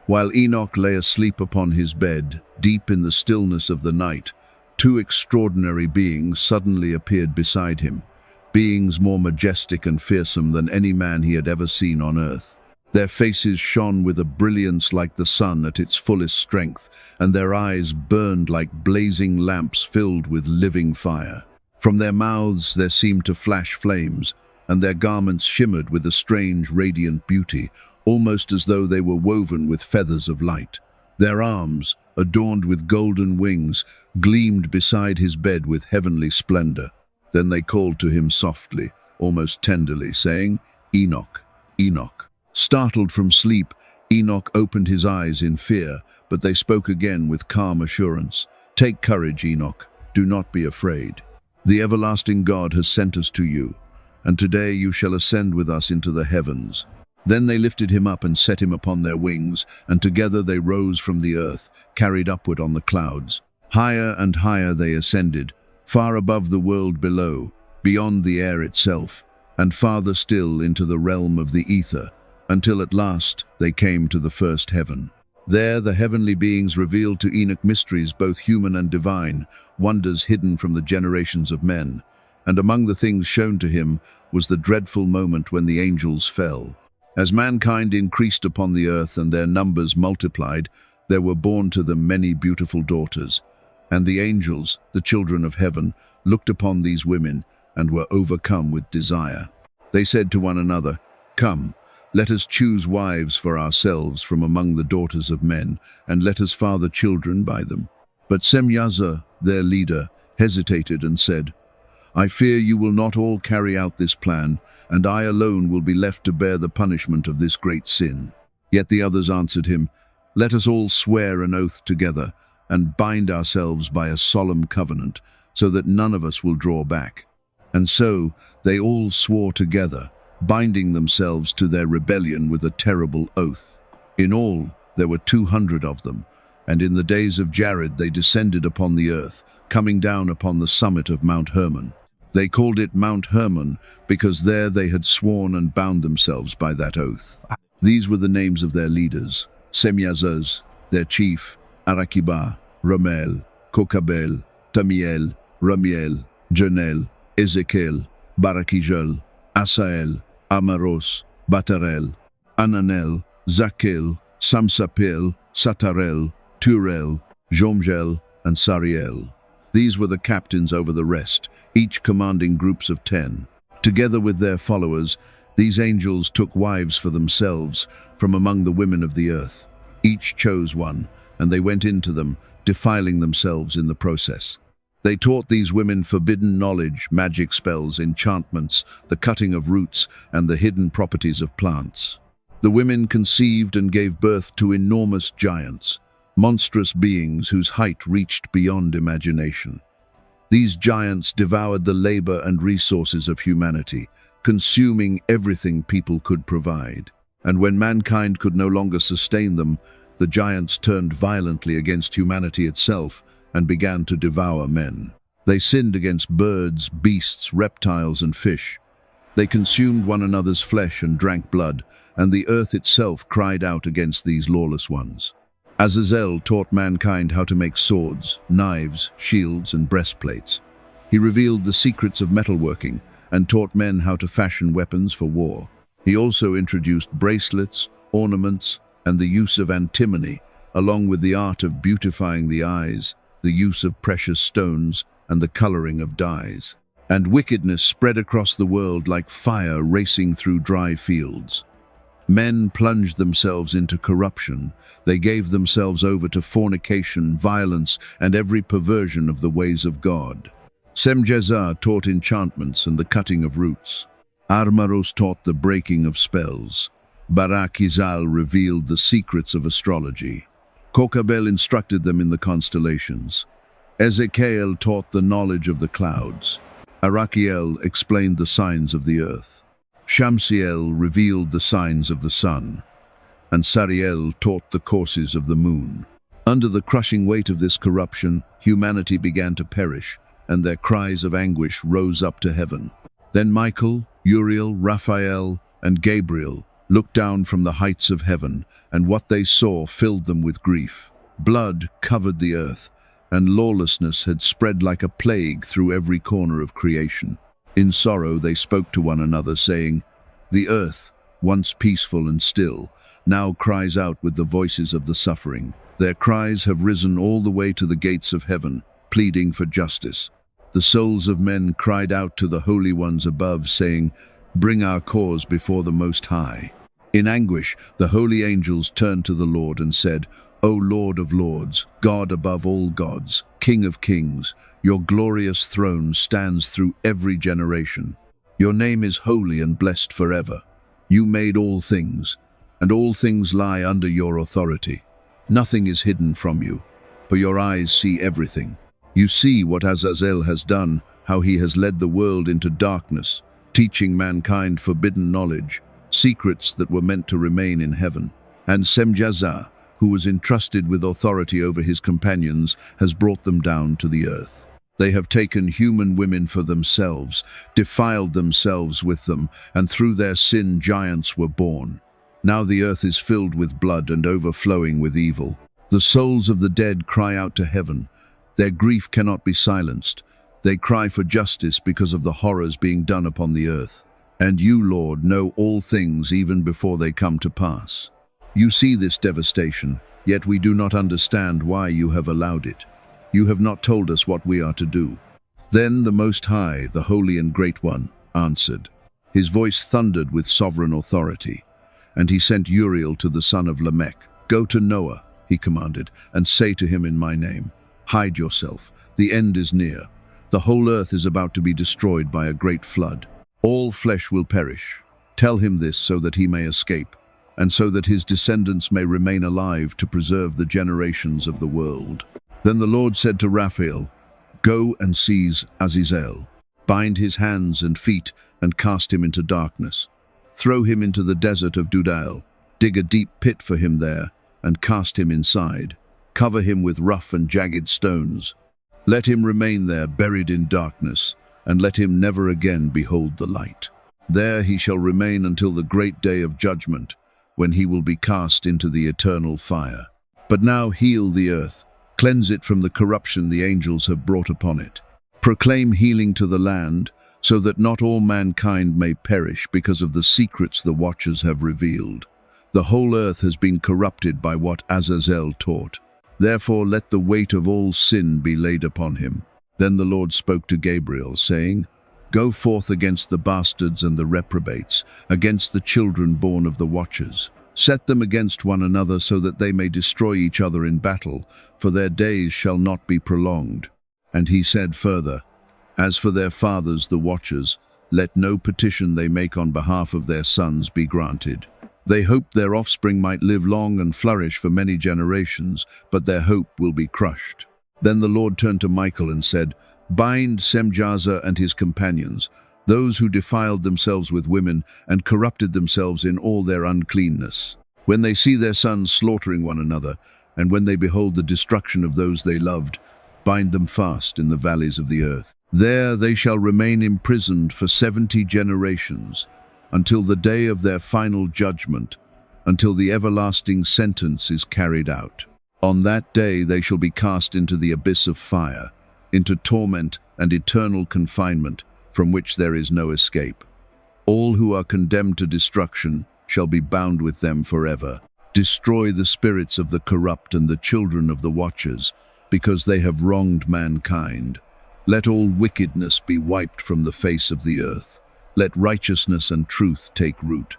While Enoch lay asleep upon his bed, deep in the stillness of the night, two extraordinary beings suddenly appeared beside him, beings more majestic and fearsome than any man he had ever seen on earth. Their faces shone with a brilliance like the sun at its fullest strength, and their eyes burned like blazing lamps filled with living fire. From their mouths there seemed to flash flames, and their garments shimmered with a strange, radiant beauty, almost as though they were woven with feathers of light. Their arms, adorned with golden wings, gleamed beside his bed with heavenly splendor. Then they called to him softly, almost tenderly, saying, "Enoch, Enoch." Startled from sleep, Enoch opened his eyes in fear, but they spoke again with calm assurance. "Take courage, Enoch. Do not be afraid. The everlasting God has sent us to you, and today you shall ascend with us into the heavens." Then they lifted him up and set him upon their wings, and together they rose from the earth, carried upward on the clouds. Higher and higher they ascended, far above the world below, beyond the air itself, and farther still into the realm of the ether, until at last they came to the first heaven. There the heavenly beings revealed to Enoch mysteries both human and divine, wonders hidden from the generations of men. And among the things shown to him was the dreadful moment when the angels fell. As mankind increased upon the earth and their numbers multiplied, there were born to them many beautiful daughters. And the angels, the children of heaven, looked upon these women and were overcome with desire. They said to one another, "Come, let us choose wives for ourselves from among the daughters of men, and let us father children by them." But Semyaza, their leader, hesitated and said, "I fear you will not all carry out this plan, and I alone will be left to bear the punishment of this great sin." Yet the others answered him, "Let us all swear an oath together, and bind ourselves by a solemn covenant, so that none of us will draw back." And so they all swore together, binding themselves to their rebellion with a terrible oath. In all, there were 200 of them, and in the days of Jared they descended upon the earth, coming down upon the summit of Mount Hermon. They called it Mount Hermon because there they had sworn and bound themselves by that oath. These were the names of their leaders: Semyazaz, their chief, Arakiba, Ramel, Kokabel, Tamiel, Ramiel, Janel, Ezekiel, Barakijel, Asael, Amaros, Batarel, Ananel, Zakel, Samsapel, Satarel, Turel, Jomgel, and Sariel. These were the captains over the rest, each commanding groups of 10. Together with their followers, these angels took wives for themselves from among the women of the earth. Each chose one, and they went into them, defiling themselves in the process. They taught these women forbidden knowledge, magic spells, enchantments, the cutting of roots, and the hidden properties of plants. The women conceived and gave birth to enormous giants, monstrous beings whose height reached beyond imagination. These giants devoured the labor and resources of humanity, consuming everything people could provide. And when mankind could no longer sustain them, the giants turned violently against humanity itself and began to devour men. They sinned against birds, beasts, reptiles, and fish. They consumed one another's flesh and drank blood, and the earth itself cried out against these lawless ones. Azazel taught mankind how to make swords, knives, shields, and breastplates. He revealed the secrets of metalworking and taught men how to fashion weapons for war. He also introduced bracelets, ornaments, and the use of antimony, along with the art of beautifying the eyes, the use of precious stones, and the coloring of dyes. And wickedness spread across the world like fire racing through dry fields. Men plunged themselves into corruption. They gave themselves over to fornication, violence, and every perversion of the ways of God. Semjeza taught enchantments and the cutting of roots. Armaros taught the breaking of spells. Barakizal revealed the secrets of astrology. Kokabel instructed them in the constellations. Ezekiel taught the knowledge of the clouds. Arakiel explained the signs of the earth. Shamsiel revealed the signs of the sun, and Sariel taught the courses of the moon. Under the crushing weight of this corruption, humanity began to perish, and their cries of anguish rose up to heaven. Then Michael, Uriel, Raphael, and Gabriel, looked down from the heights of heaven, and what they saw filled them with grief. Blood covered the earth, and lawlessness had spread like a plague through every corner of creation. In sorrow they spoke to one another, saying, "The earth, once peaceful and still, now cries out with the voices of the suffering. Their cries have risen all the way to the gates of heaven, pleading for justice. The souls of men cried out to the holy ones above, saying, 'Bring our cause before the Most High.' In anguish, the holy angels turned to the Lord and said, 'O Lord of lords, God above all gods, King of kings, your glorious throne stands through every generation. Your name is holy and blessed forever. You made all things, and all things lie under your authority. Nothing is hidden from you, for your eyes see everything. You see what Azazel has done, how he has led the world into darkness, teaching mankind forbidden knowledge, secrets that were meant to remain in heaven. And Semjaza, who was entrusted with authority over his companions, has brought them down to the earth. They have taken human women for themselves, defiled themselves with them, and through their sin giants were born. Now the earth is filled with blood and overflowing with evil. The souls of the dead cry out to heaven. Their grief cannot be silenced. They cry for justice because of the horrors being done upon the earth. And you, Lord, know all things even before they come to pass. You see this devastation, yet we do not understand why you have allowed it. You have not told us what we are to do." Then the Most High, the Holy and Great One, answered. His voice thundered with sovereign authority, and he sent Uriel to the son of Lamech. "Go to Noah," he commanded, "and say to him in my name, 'Hide yourself, the end is near. The whole earth is about to be destroyed by a great flood. All flesh will perish. Tell him this so that he may escape, and so that his descendants may remain alive to preserve the generations of the world.'" Then the Lord said to Raphael, "Go and seize Azazel, bind his hands and feet, and cast him into darkness. Throw him into the desert of Dudael, dig a deep pit for him there, and cast him inside. Cover him with rough and jagged stones. Let him remain there, buried in darkness, and let him never again behold the light. There he shall remain until the great day of judgment, when he will be cast into the eternal fire. But now heal the earth, cleanse it from the corruption the angels have brought upon it. Proclaim healing to the land, so that not all mankind may perish because of the secrets the watchers have revealed. The whole earth has been corrupted by what Azazel taught. Therefore let the weight of all sin be laid upon him." Then the Lord spoke to Gabriel, saying, "Go forth against the bastards and the reprobates, against the children born of the watchers. Set them against one another so that they may destroy each other in battle, for their days shall not be prolonged." And he said further, "As for their fathers, the watchers, let no petition they make on behalf of their sons be granted. They hoped their offspring might live long and flourish for many generations, but their hope will be crushed." Then the Lord turned to Michael and said, "Bind Semjaza and his companions, those who defiled themselves with women and corrupted themselves in all their uncleanness. When they see their sons slaughtering one another, and when they behold the destruction of those they loved, bind them fast in the valleys of the earth. There they shall remain imprisoned for 70 generations, until the day of their final judgment, until the everlasting sentence is carried out. On that day they shall be cast into the abyss of fire, into torment and eternal confinement, from which there is no escape. All who are condemned to destruction shall be bound with them forever. Destroy the spirits of the corrupt and the children of the watchers, because they have wronged mankind. Let all wickedness be wiped from the face of the earth. Let righteousness and truth take root.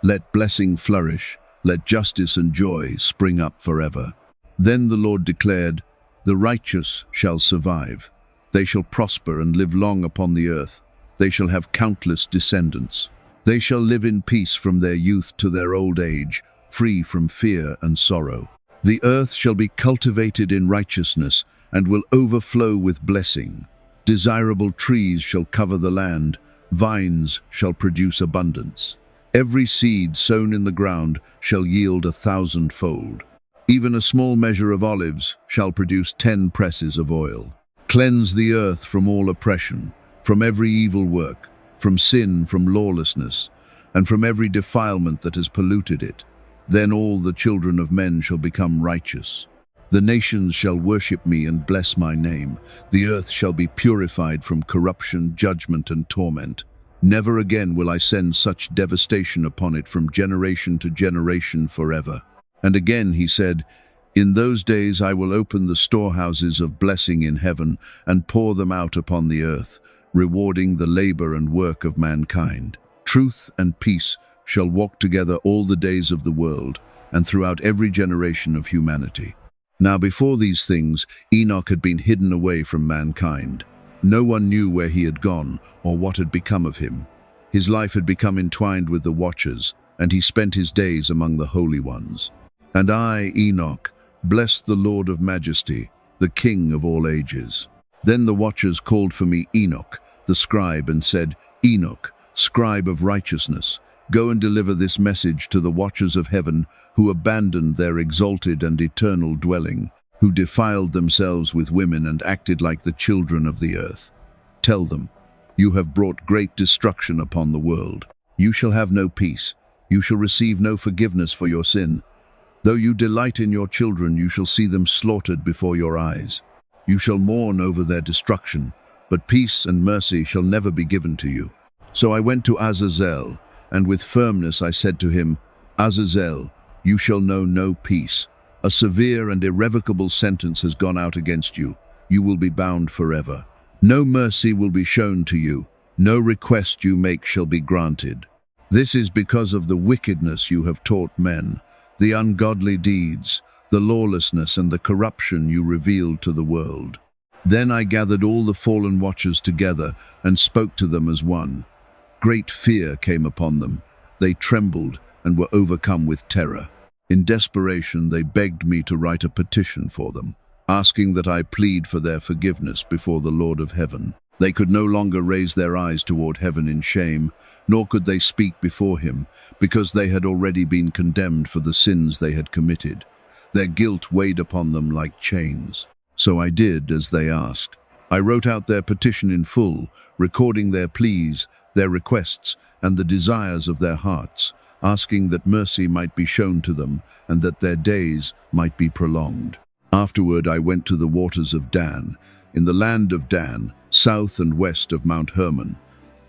Let blessing flourish. Let justice and joy spring up forever." Then the Lord declared, "The righteous shall survive. They shall prosper and live long upon the earth. They shall have countless descendants. They shall live in peace from their youth to their old age, free from fear and sorrow. The earth shall be cultivated in righteousness and will overflow with blessing. Desirable trees shall cover the land. Vines shall produce abundance. Every seed sown in the ground shall yield 1,000-fold. Even a small measure of olives shall produce 10 presses of oil. Cleanse the earth from all oppression, from every evil work, from sin, from lawlessness, and from every defilement that has polluted it. Then all the children of men shall become righteous. The nations shall worship me and bless my name. The earth shall be purified from corruption, judgment, and torment. Never again will I send such devastation upon it from generation to generation forever. And again he said, in those days I will open the storehouses of blessing in heaven and pour them out upon the earth, rewarding the labor and work of mankind. Truth and peace shall walk together all the days of the world and throughout every generation of humanity. Now before these things, Enoch had been hidden away from mankind. No one knew where he had gone or what had become of him. His life had become entwined with the watchers, and he spent his days among the holy ones. And I, Enoch, blessed the Lord of majesty, the King of all ages. Then the watchers called for me Enoch, the scribe, and said, Enoch, scribe of righteousness, go and deliver this message to the watchers of heaven who abandoned their exalted and eternal dwelling, who defiled themselves with women and acted like the children of the earth. Tell them, you have brought great destruction upon the world. You shall have no peace. You shall receive no forgiveness for your sin. Though you delight in your children, you shall see them slaughtered before your eyes. You shall mourn over their destruction, but peace and mercy shall never be given to you. So I went to Azazel, and with firmness I said to him, Azazel, you shall know no peace. A severe and irrevocable sentence has gone out against you. You will be bound forever. No mercy will be shown to you. No request you make shall be granted. This is because of the wickedness you have taught men, the ungodly deeds, the lawlessness and the corruption you revealed to the world. Then I gathered all the fallen watchers together and spoke to them as one. Great fear came upon them. They trembled and were overcome with terror. In desperation, they begged me to write a petition for them, asking that I plead for their forgiveness before the Lord of heaven. They could no longer raise their eyes toward heaven in shame, nor could they speak before him, because they had already been condemned for the sins they had committed. Their guilt weighed upon them like chains. So I did as they asked. I wrote out their petition in full, recording their pleas, their requests, and the desires of their hearts, asking that mercy might be shown to them and that their days might be prolonged. Afterward I went to the waters of Dan, in the land of Dan, south and west of Mount Hermon.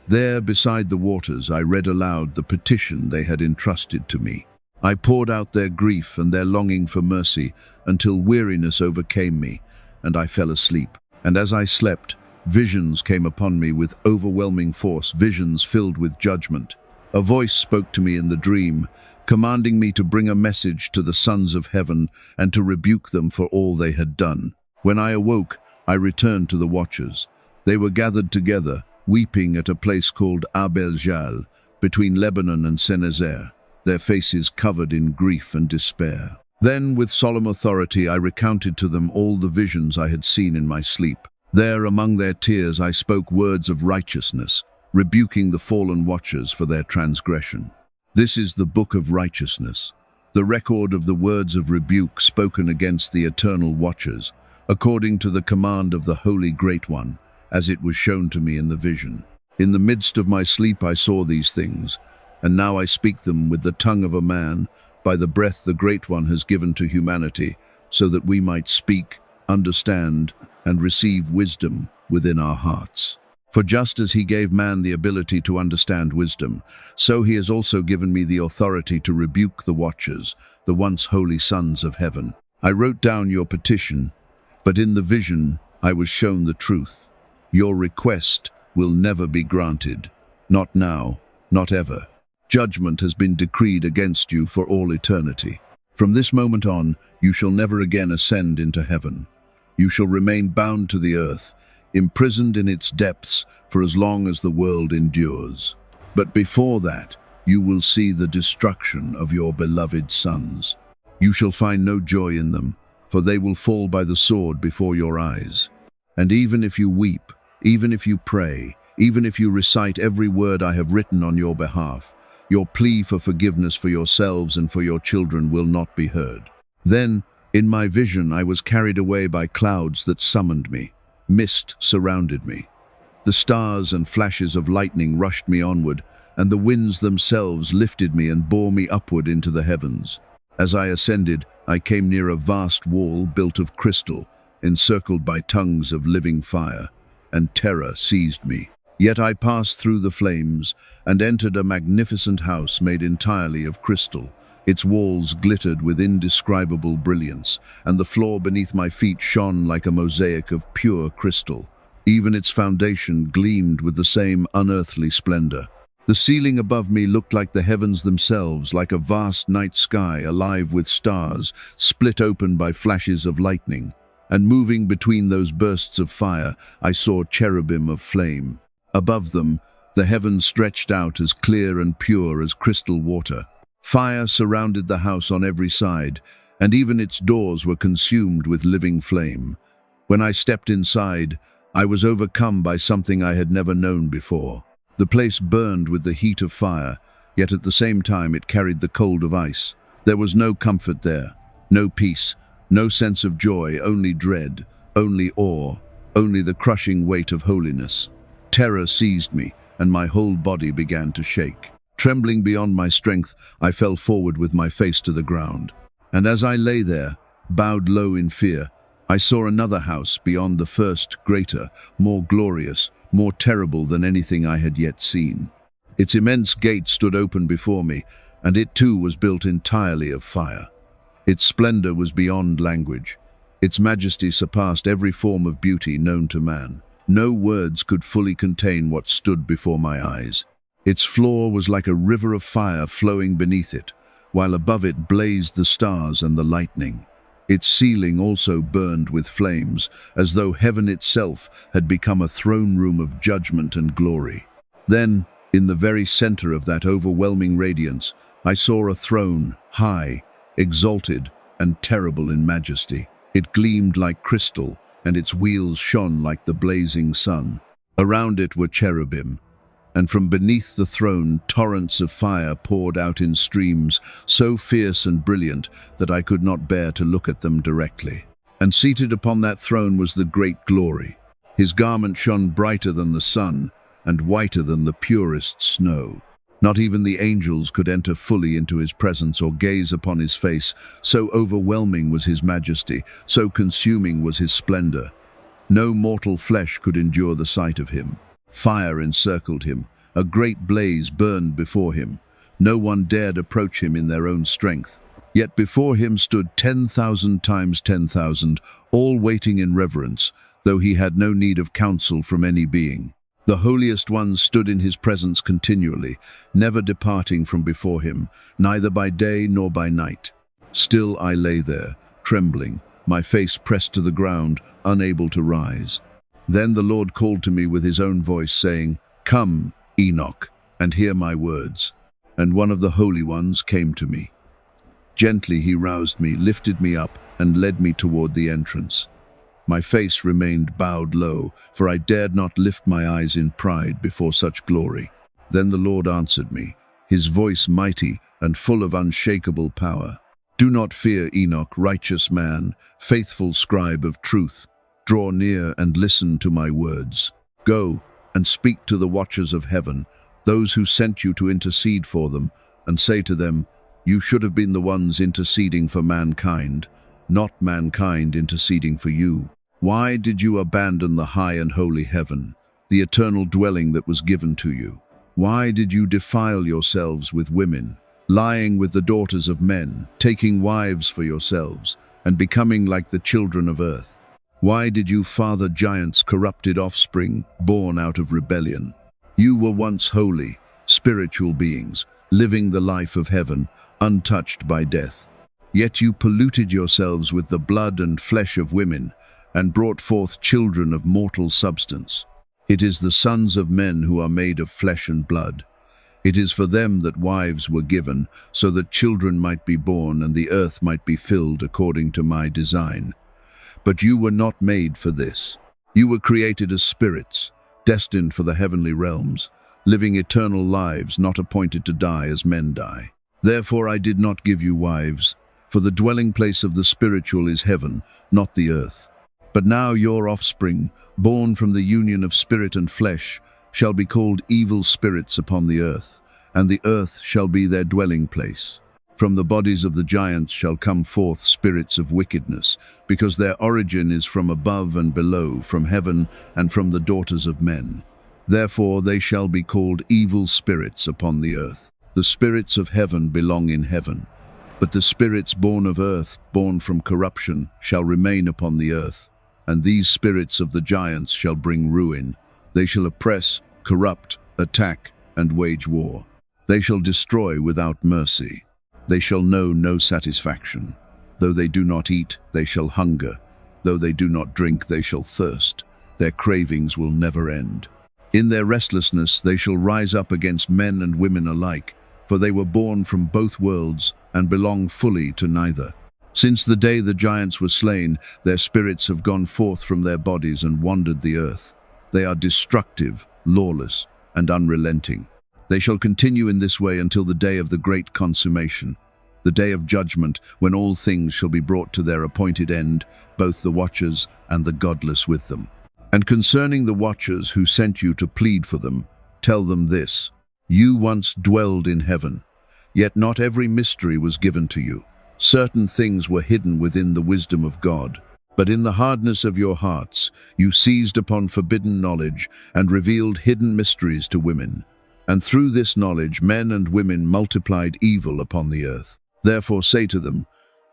There, beside the waters, I read aloud the petition they had entrusted to me. I poured out their grief and their longing for mercy until weariness overcame me, and I fell asleep. And as I slept, visions came upon me with overwhelming force, visions filled with judgment. A voice spoke to me in the dream, commanding me to bring a message to the sons of heaven and to rebuke them for all they had done. When I awoke, I returned to the watchers. They were gathered together, weeping at a place called Abel-Jal, between Lebanon and Senezer, their faces covered in grief and despair. Then, with solemn authority, I recounted to them all the visions I had seen in my sleep. There, among their tears, I spoke words of righteousness, rebuking the fallen watchers for their transgression. This is the Book of Righteousness, the record of the words of rebuke spoken against the eternal watchers, according to the command of the Holy Great One, as it was shown to me in the vision. In the midst of my sleep I saw these things, and now I speak them with the tongue of a man, by the breath the Great One has given to humanity, so that we might speak, understand, and receive wisdom within our hearts. For just as he gave man the ability to understand wisdom, so he has also given me the authority to rebuke the watchers, the once holy sons of heaven. I wrote down your petition, but in the vision I was shown the truth. Your request will never be granted. Not now, not ever. Judgment has been decreed against you for all eternity. From this moment on, you shall never again ascend into heaven. You shall remain bound to the earth, imprisoned in its depths for as long as the world endures. But before that, you will see the destruction of your beloved sons. You shall find no joy in them, for they will fall by the sword before your eyes. And even if you weep, even if you pray, even if you recite every word I have written on your behalf, your plea for forgiveness for yourselves and for your children will not be heard. Then, in my vision, I was carried away by clouds that summoned me. Mist surrounded me. The stars and flashes of lightning rushed me onward, and the winds themselves lifted me and bore me upward into the heavens. As I ascended, I came near a vast wall built of crystal, encircled by tongues of living fire, and terror seized me. Yet I passed through the flames and entered a magnificent house made entirely of crystal. Its walls glittered with indescribable brilliance, and the floor beneath my feet shone like a mosaic of pure crystal. Even its foundation gleamed with the same unearthly splendor. The ceiling above me looked like the heavens themselves, like a vast night sky alive with stars, split open by flashes of lightning. And moving between those bursts of fire, I saw cherubim of flame. Above them, the heavens stretched out as clear and pure as crystal water. Fire surrounded the house on every side, and even its doors were consumed with living flame. When I stepped inside, I was overcome by something I had never known before. The place burned with the heat of fire, yet at the same time it carried the cold of ice. There was no comfort there, no peace, no sense of joy, only dread, only awe, only the crushing weight of holiness. Terror seized me, and my whole body began to shake. Trembling beyond my strength, I fell forward with my face to the ground. And as I lay there, bowed low in fear, I saw another house beyond the first, greater, more glorious, more terrible than anything I had yet seen. Its immense gate stood open before me, and it too was built entirely of fire. Its splendor was beyond language. Its majesty surpassed every form of beauty known to man. No words could fully contain what stood before my eyes. Its floor was like a river of fire flowing beneath it, while above it blazed the stars and the lightning. Its ceiling also burned with flames, as though heaven itself had become a throne room of judgment and glory. Then, in the very center of that overwhelming radiance, I saw a throne, high, exalted, and terrible in majesty. It gleamed like crystal, and its wheels shone like the blazing sun. Around it were cherubim, and from beneath the throne torrents of fire poured out in streams, so fierce and brilliant that I could not bear to look at them directly. And seated upon that throne was the great glory. His garment shone brighter than the sun, and whiter than the purest snow. Not even the angels could enter fully into his presence or gaze upon his face, so overwhelming was his majesty, so consuming was his splendor. No mortal flesh could endure the sight of him. Fire encircled him, a great blaze burned before him. No one dared approach him in their own strength. Yet before him stood 10,000 times 10,000, all waiting in reverence, though he had no need of counsel from any being. The holiest ones stood in his presence continually, never departing from before him, neither by day nor by night. Still I lay there, trembling, my face pressed to the ground, unable to rise. Then the Lord called to me with his own voice, saying, "Come, Enoch, and hear my words." And one of the holy ones came to me. Gently he roused me, lifted me up, and led me toward the entrance. My face remained bowed low, for I dared not lift my eyes in pride before such glory. Then the Lord answered me, his voice mighty and full of unshakable power. "Do not fear, Enoch, righteous man, faithful scribe of truth. Draw near and listen to my words. Go and speak to the watchers of heaven, those who sent you to intercede for them, and say to them, you should have been the ones interceding for mankind, not mankind interceding for you. Why did you abandon the high and holy heaven, the eternal dwelling that was given to you? Why did you defile yourselves with women, lying with the daughters of men, taking wives for yourselves, and becoming like the children of earth? Why did you father giants' corrupted offspring, born out of rebellion? You were once holy, spiritual beings, living the life of heaven, untouched by death. Yet you polluted yourselves with the blood and flesh of women, and brought forth children of mortal substance. It is the sons of men who are made of flesh and blood. It is for them that wives were given, so that children might be born and the earth might be filled according to my design. But you were not made for this. You were created as spirits, destined for the heavenly realms, living eternal lives not appointed to die as men die. Therefore I did not give you wives, for the dwelling place of the spiritual is heaven, not the earth. But now your offspring, born from the union of spirit and flesh, shall be called evil spirits upon the earth, and the earth shall be their dwelling place. From the bodies of the giants shall come forth spirits of wickedness, because their origin is from above and below, from heaven and from the daughters of men. Therefore they shall be called evil spirits upon the earth. The spirits of heaven belong in heaven, but the spirits born of earth, born from corruption, shall remain upon the earth. And these spirits of the giants shall bring ruin. They shall oppress, corrupt, attack, and wage war. They shall destroy without mercy. They shall know no satisfaction. Though they do not eat, they shall hunger. Though they do not drink, they shall thirst. Their cravings will never end. In their restlessness they shall rise up against men and women alike, for they were born from both worlds and belong fully to neither. Since the day the giants were slain, their spirits have gone forth from their bodies and wandered the earth. They are destructive, lawless, and unrelenting. They shall continue in this way until the day of the great consummation, the day of judgment, when all things shall be brought to their appointed end, both the watchers and the godless with them. And concerning the watchers who sent you to plead for them, tell them this: you once dwelled in heaven, yet not every mystery was given to you. Certain things were hidden within the wisdom of God. But in the hardness of your hearts you seized upon forbidden knowledge and revealed hidden mysteries to women. And through this knowledge men and women multiplied evil upon the earth. Therefore say to them,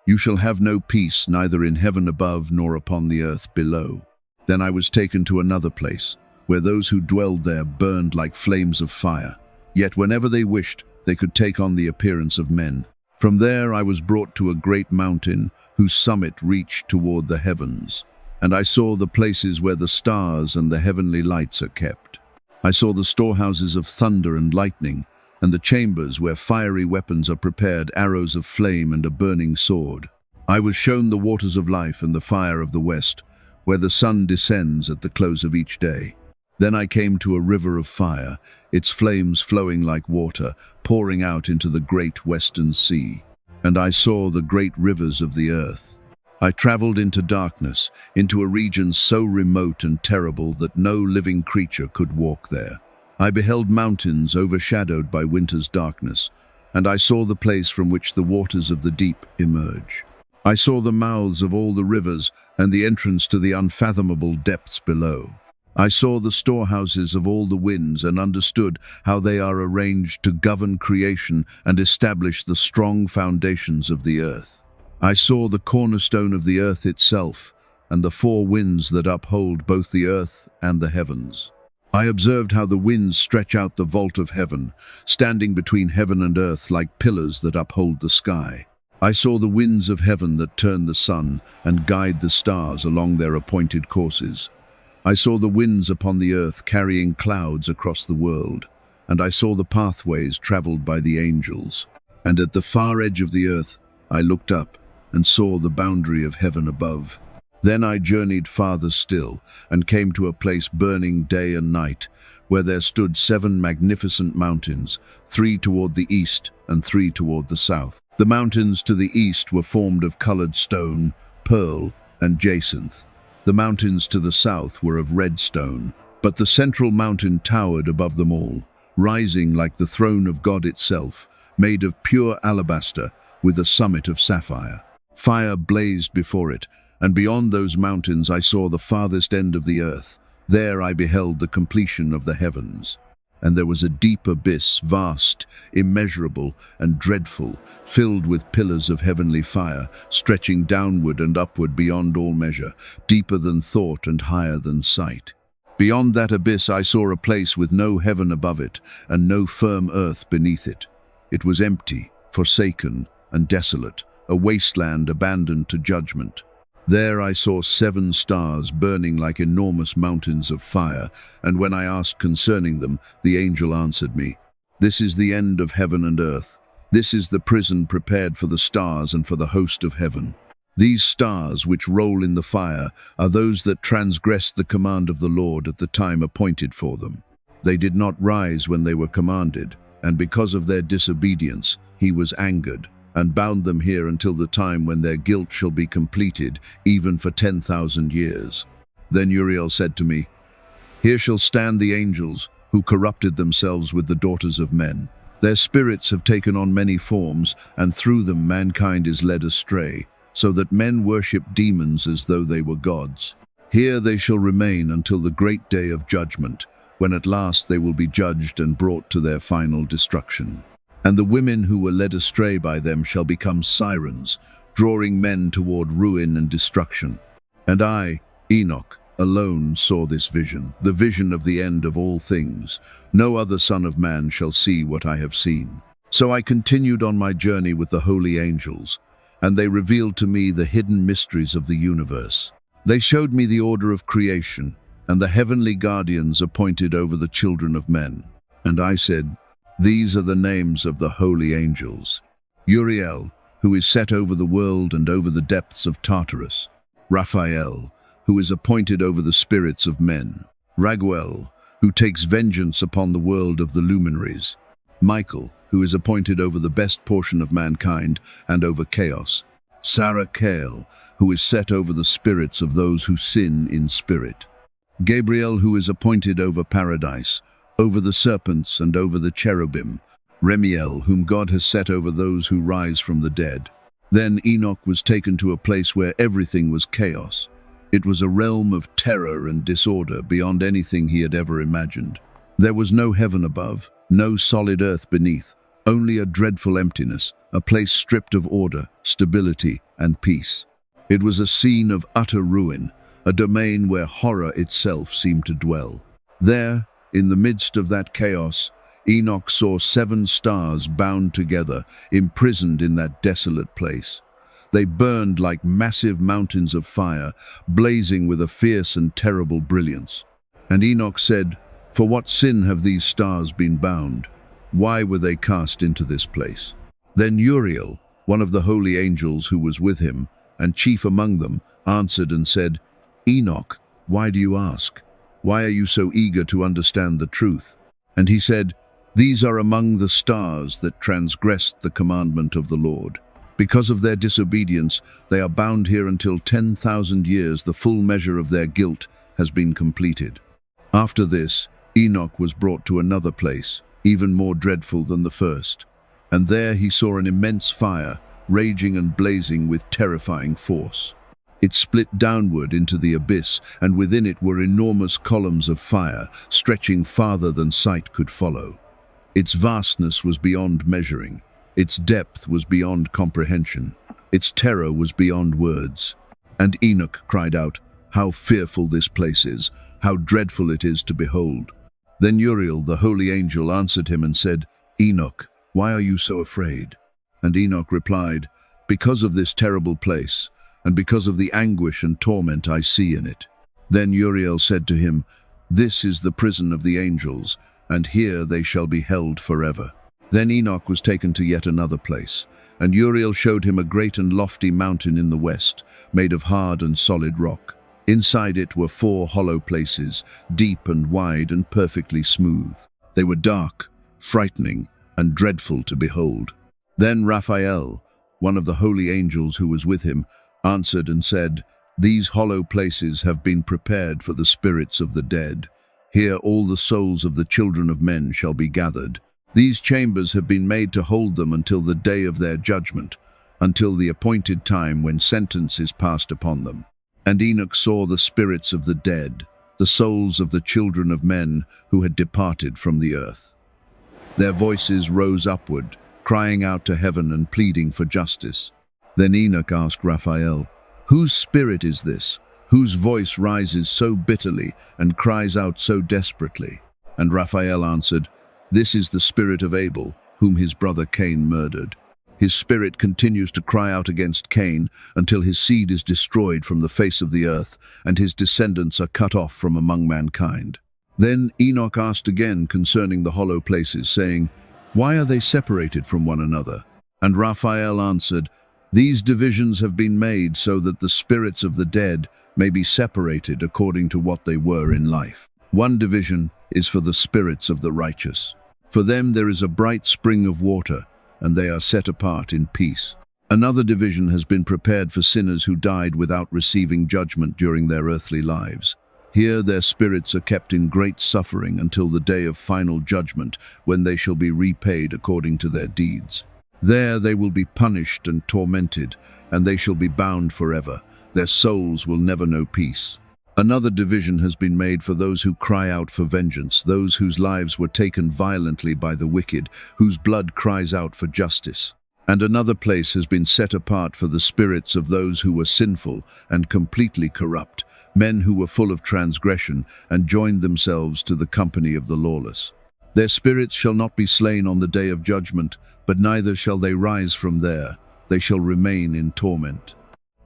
you shall have no peace, neither in heaven above nor upon the earth below. Then I was taken to another place, where those who dwelled there burned like flames of fire. Yet whenever they wished, they could take on the appearance of men. From there I was brought to a great mountain, whose summit reached toward the heavens. And I saw the places where the stars and the heavenly lights are kept. I saw the storehouses of thunder and lightning, and the chambers where fiery weapons are prepared, arrows of flame and a burning sword. I was shown the waters of life and the fire of the west, where the sun descends at the close of each day. Then I came to a river of fire, its flames flowing like water, pouring out into the great western sea. And I saw the great rivers of the earth. I traveled into darkness, into a region so remote and terrible that no living creature could walk there. I beheld mountains overshadowed by winter's darkness, and I saw the place from which the waters of the deep emerge. I saw the mouths of all the rivers and the entrance to the unfathomable depths below. I saw the storehouses of all the winds and understood how they are arranged to govern creation and establish the strong foundations of the earth. I saw the cornerstone of the earth itself and the four winds that uphold both the earth and the heavens. I observed how the winds stretch out the vault of heaven, standing between heaven and earth like pillars that uphold the sky. I saw the winds of heaven that turn the sun and guide the stars along their appointed courses. I saw the winds upon the earth carrying clouds across the world, and I saw the pathways traveled by the angels. And at the far edge of the earth I looked up and saw the boundary of heaven above. Then I journeyed farther still, and came to a place burning day and night, where there stood 7 magnificent mountains, 3 toward the east and 3 toward the south. The mountains to the east were formed of colored stone, pearl, and jacinth. The mountains to the south were of red stone, but the central mountain towered above them all, rising like the throne of God itself, made of pure alabaster, with a summit of sapphire. Fire blazed before it, and beyond those mountains I saw the farthest end of the earth. There I beheld the completion of the heavens. And there was a deep abyss, vast, immeasurable, and dreadful, filled with pillars of heavenly fire, stretching downward and upward beyond all measure, deeper than thought and higher than sight. Beyond that abyss I saw a place with no heaven above it, and no firm earth beneath it. It was empty, forsaken, and desolate, a wasteland abandoned to judgment. There I saw 7 stars burning like enormous mountains of fire, and when I asked concerning them, the angel answered me, "This is the end of heaven and earth. This is the prison prepared for the stars and for the host of heaven. These stars, which roll in the fire, are those that transgressed the command of the Lord at the time appointed for them. They did not rise when they were commanded, and because of their disobedience, he was angered, and bound them here until the time when their guilt shall be completed, even for 10,000 years. Then Uriel said to me, Here shall stand the angels, who corrupted themselves with the daughters of men. Their spirits have taken on many forms, and through them mankind is led astray, so that men worship demons as though they were gods. Here they shall remain until the great day of judgment, when at last they will be judged and brought to their final destruction. And the women who were led astray by them shall become sirens, drawing men toward ruin and destruction. And I, Enoch, alone saw this vision, the vision of the end of all things. No other son of man shall see what I have seen. So I continued on my journey with the holy angels, and they revealed to me the hidden mysteries of the universe. They showed me the order of creation, and the heavenly guardians appointed over the children of men. And I said, these are the names of the holy angels. Uriel, who is set over the world and over the depths of Tartarus. Raphael, who is appointed over the spirits of men. Raguel, who takes vengeance upon the world of the luminaries. Michael, who is appointed over the best portion of mankind and over chaos. Sarachael, who is set over the spirits of those who sin in spirit. Gabriel, who is appointed over paradise, over the serpents and over the cherubim. Remiel, whom God has set over those who rise from the dead. Then Enoch was taken to a place where everything was chaos. It was a realm of terror and disorder beyond anything he had ever imagined. There was no heaven above, no solid earth beneath, only a dreadful emptiness, a place stripped of order, stability, and peace. It was a scene of utter ruin, a domain where horror itself seemed to dwell. There, in the midst of that chaos, Enoch saw 7 stars bound together, imprisoned in that desolate place. They burned like massive mountains of fire, blazing with a fierce and terrible brilliance. And Enoch said, for what sin have these stars been bound? Why were they cast into this place? Then Uriel, one of the holy angels who was with him, and chief among them, answered and said, Enoch, why do you ask? Why are you so eager to understand the truth? And he said, these are among the stars that transgressed the commandment of the Lord. Because of their disobedience, they are bound here until 10,000 years the full measure of their guilt has been completed. After this, Enoch was brought to another place, even more dreadful than the first. And there he saw an immense fire, raging and blazing with terrifying force. It split downward into the abyss, and within it were enormous columns of fire, stretching farther than sight could follow. Its vastness was beyond measuring. Its depth was beyond comprehension. Its terror was beyond words. And Enoch cried out, how fearful this place is, how dreadful it is to behold. Then Uriel, the holy angel, answered him and said, Enoch, why are you so afraid? And Enoch replied, because of this terrible place, and because of the anguish and torment I see in it. Then Uriel said to him, this is the prison of the angels, and here they shall be held forever. Then Enoch was taken to yet another place, and Uriel showed him a great and lofty mountain in the west, made of hard and solid rock. Inside it were 4 hollow places, deep and wide and perfectly smooth. They were dark, frightening, and dreadful to behold. Then Raphael, one of the holy angels who was with him, answered and said, these hollow places have been prepared for the spirits of the dead. Here all the souls of the children of men shall be gathered. These chambers have been made to hold them until the day of their judgment, until the appointed time when sentence is passed upon them. And Enoch saw the spirits of the dead, the souls of the children of men who had departed from the earth. Their voices rose upward, crying out to heaven and pleading for justice. Then Enoch asked Raphael, whose spirit is this, whose voice rises so bitterly and cries out so desperately? And Raphael answered, this is the spirit of Abel, whom his brother Cain murdered. His spirit continues to cry out against Cain until his seed is destroyed from the face of the earth, and his descendants are cut off from among mankind. Then Enoch asked again concerning the hollow places, saying, why are they separated from one another? And Raphael answered, these divisions have been made so that the spirits of the dead may be separated according to what they were in life. One division is for the spirits of the righteous. For them there is a bright spring of water, and they are set apart in peace. Another division has been prepared for sinners who died without receiving judgment during their earthly lives. Here their spirits are kept in great suffering until the day of final judgment, when they shall be repaid according to their deeds. There they will be punished and tormented, and they shall be bound forever. Their souls will never know peace. Another division has been made for those who cry out for vengeance, those whose lives were taken violently by the wicked, whose blood cries out for justice. And another place has been set apart for the spirits of those who were sinful and completely corrupt, men who were full of transgression and joined themselves to the company of the lawless. Their spirits shall not be slain on the day of judgment, but neither shall they rise from there. They shall remain in torment.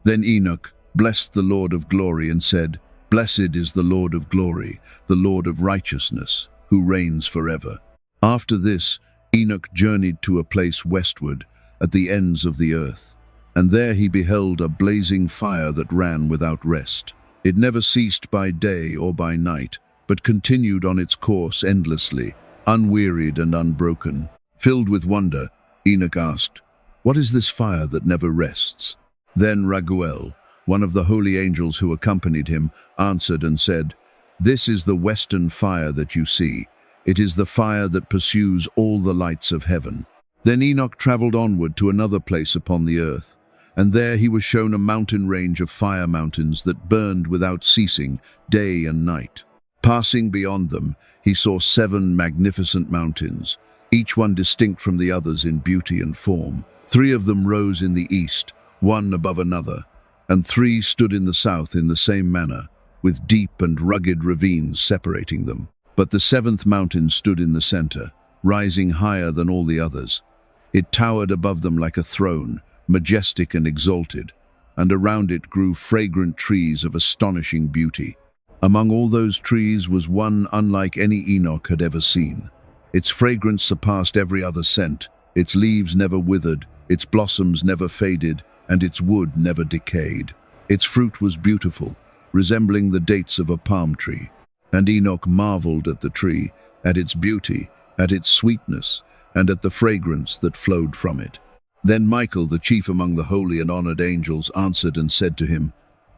Then Enoch blessed the Lord of glory and said, Blessed is the Lord of glory, the Lord of righteousness, who reigns forever. After this, Enoch journeyed to a place westward, at the ends of the earth, and there he beheld a blazing fire that ran without rest. It never ceased by day or by night, but continued on its course endlessly, unwearied and unbroken. Filled with wonder, Enoch asked, What is this fire that never rests? Then Raguel, one of the holy angels who accompanied him, answered and said, This is the western fire that you see. It is the fire that pursues all the lights of heaven. Then Enoch traveled onward to another place upon the earth, and there he was shown a mountain range of fire mountains that burned without ceasing, day and night. Passing beyond them, he saw 7 magnificent mountains, each one distinct from the others in beauty and form. 3 of them rose in the east, one above another, and 3 stood in the south in the same manner, with deep and rugged ravines separating them. But the 7th mountain stood in the center, rising higher than all the others. It towered above them like a throne, majestic and exalted, and around it grew fragrant trees of astonishing beauty. Among all those trees was one unlike any Enoch had ever seen. Its fragrance surpassed every other scent. Its leaves never withered, its blossoms never faded, and its wood never decayed. Its fruit was beautiful, resembling the dates of a palm tree. And Enoch marveled at the tree, at its beauty, at its sweetness, and at the fragrance that flowed from it. Then Michael, the chief among the holy and honored angels, answered and said to him,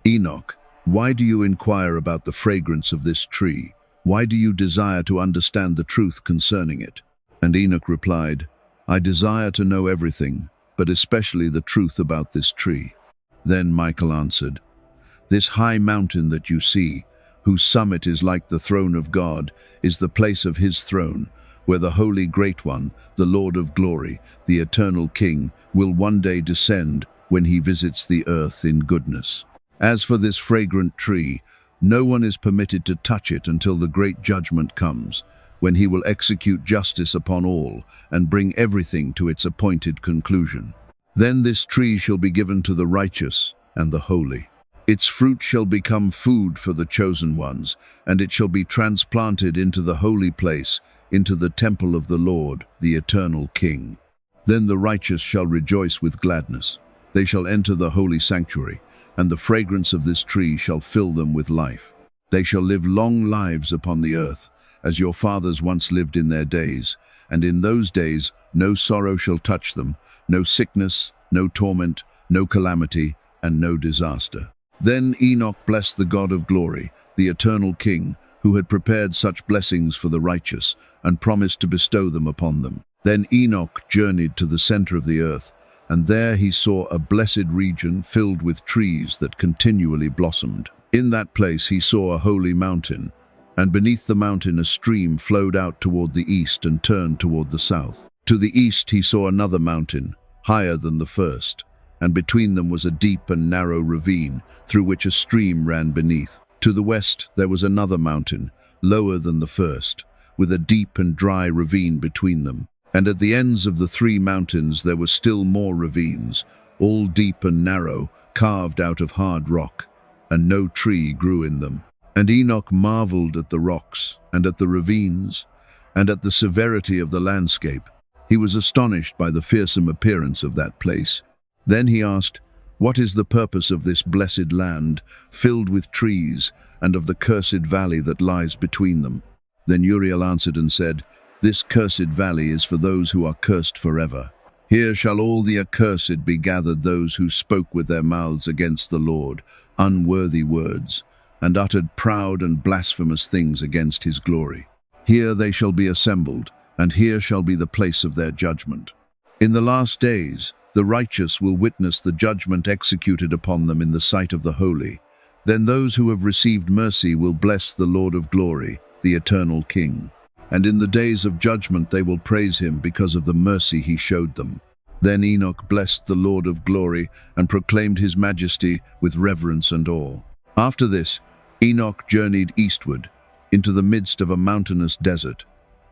Enoch, why do you inquire about the fragrance of this tree? Why do you desire to understand the truth concerning it? And Enoch replied, I desire to know everything, but especially the truth about this tree. Then Michael answered, This high mountain that you see, whose summit is like the throne of God, is the place of his throne, where the Holy Great One, the Lord of Glory, the Eternal King, will one day descend when he visits the earth in goodness. As for this fragrant tree, no one is permitted to touch it until the great judgment comes, when he will execute justice upon all and bring everything to its appointed conclusion. Then this tree shall be given to the righteous and the holy. Its fruit shall become food for the chosen ones, and it shall be transplanted into the holy place, into the temple of the Lord, the eternal King. Then the righteous shall rejoice with gladness. They shall enter the holy sanctuary, and the fragrance of this tree shall fill them with life. They shall live long lives upon the earth, as your fathers once lived in their days, and in those days no sorrow shall touch them, no sickness, no torment, no calamity, and no disaster. Then Enoch blessed the God of glory, the eternal King, who had prepared such blessings for the righteous, and promised to bestow them upon them. Then Enoch journeyed to the center of the earth, and there he saw a blessed region filled with trees that continually blossomed. In that place he saw a holy mountain, and beneath the mountain a stream flowed out toward the east and turned toward the south. To the east he saw another mountain, higher than the first, and between them was a deep and narrow ravine, through which a stream ran beneath. To the west there was another mountain, lower than the first, with a deep and dry ravine between them. And at the ends of the 3 mountains there were still more ravines, all deep and narrow, carved out of hard rock, and no tree grew in them. And Enoch marveled at the rocks, and at the ravines, and at the severity of the landscape. He was astonished by the fearsome appearance of that place. Then he asked, What is the purpose of this blessed land, filled with trees, and of the cursed valley that lies between them? Then Uriel answered and said, This cursed valley is for those who are cursed forever. Here shall all the accursed be gathered, those who spoke with their mouths against the Lord, unworthy words, and uttered proud and blasphemous things against his glory. Here they shall be assembled, and here shall be the place of their judgment. In the last days, the righteous will witness the judgment executed upon them in the sight of the holy. Then those who have received mercy will bless the Lord of glory, the eternal King. And in the days of judgment they will praise him because of the mercy he showed them. Then Enoch blessed the Lord of glory and proclaimed his majesty with reverence and awe. After this, Enoch journeyed eastward into the midst of a mountainous desert.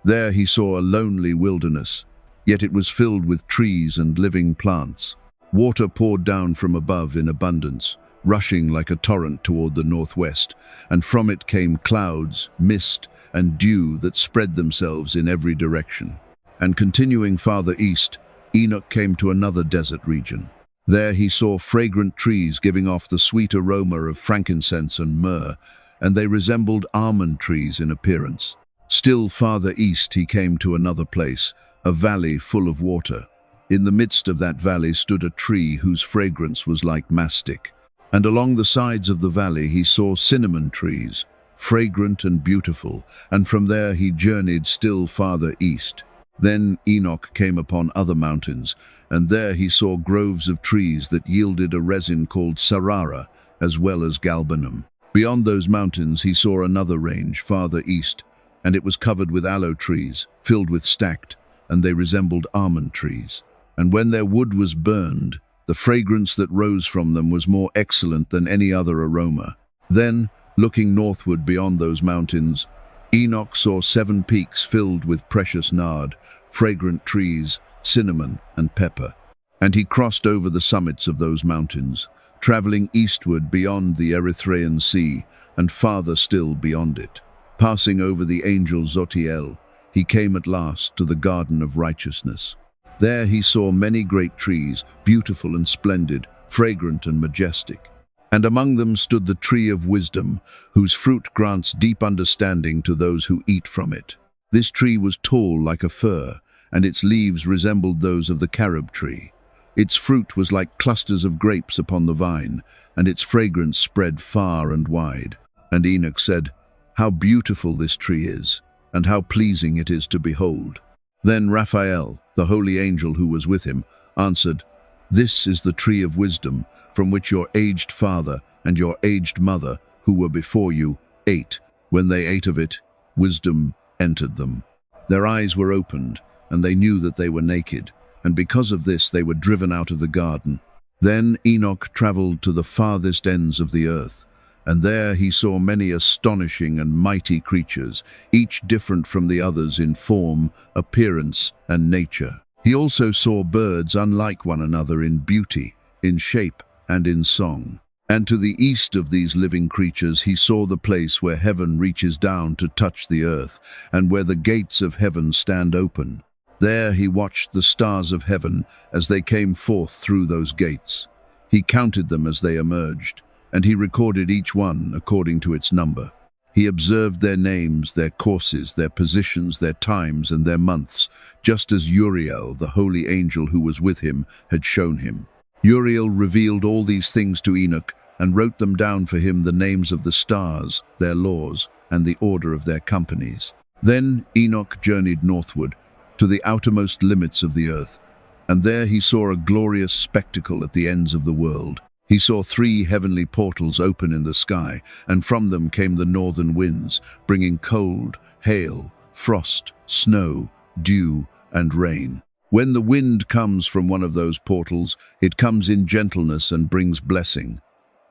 There he saw a lonely wilderness, yet it was filled with trees and living plants. Water poured down from above in abundance, rushing like a torrent toward the northwest, and from it came clouds, mist, and dew that spread themselves in every direction. And continuing farther east, Enoch came to another desert region. There he saw fragrant trees giving off the sweet aroma of frankincense and myrrh, and they resembled almond trees in appearance. Still farther east he came to another place, a valley full of water. In the midst of that valley stood a tree whose fragrance was like mastic. And along the sides of the valley he saw cinnamon trees, fragrant and beautiful, and from there he journeyed still farther east. Then Enoch came upon other mountains, and there he saw groves of trees that yielded a resin called sarara, as well as galbanum. Beyond those mountains he saw another range farther east, and it was covered with aloe trees, filled with stacked, and they resembled almond trees. And when their wood was burned, the fragrance that rose from them was more excellent than any other aroma. Then, looking northward beyond those mountains, Enoch saw 7 peaks filled with precious nard, fragrant trees, cinnamon, and pepper. And he crossed over the summits of those mountains, traveling eastward beyond the Erythraean Sea, and farther still beyond it. Passing over the angel Zotiel, he came at last to the garden of righteousness. There he saw many great trees, beautiful and splendid, fragrant and majestic. And among them stood the tree of wisdom, whose fruit grants deep understanding to those who eat from it. This tree was tall like a fir, and its leaves resembled those of the carob tree. Its fruit was like clusters of grapes upon the vine, and its fragrance spread far and wide. And Enoch said, "How beautiful this tree is, and how pleasing it is to behold." Then Raphael, the holy angel who was with him, answered, "This is the tree of wisdom, from which your aged father and your aged mother, who were before you, ate. When they ate of it, wisdom entered them. Their eyes were opened, and they knew that they were naked, and because of this they were driven out of the garden." Then Enoch traveled to the farthest ends of the earth, and there he saw many astonishing and mighty creatures, each different from the others in form, appearance, and nature. He also saw birds unlike one another in beauty, in shape, and in song. And to the east of these living creatures he saw the place where heaven reaches down to touch the earth, and where the gates of heaven stand open. There he watched the stars of heaven as they came forth through those gates. He counted them as they emerged, and he recorded each one according to its number. He observed their names, their courses, their positions, their times, and their months, just as Uriel, the holy angel who was with him, had shown him. Uriel revealed all these things to Enoch, and wrote them down for him the names of the stars, their laws, and the order of their companies. Then Enoch journeyed northward, to the outermost limits of the earth, and there he saw a glorious spectacle at the ends of the world. He saw 3 heavenly portals open in the sky, and from them came the northern winds, bringing cold, hail, frost, snow, dew, and rain. When the wind comes from one of those portals, it comes in gentleness and brings blessing.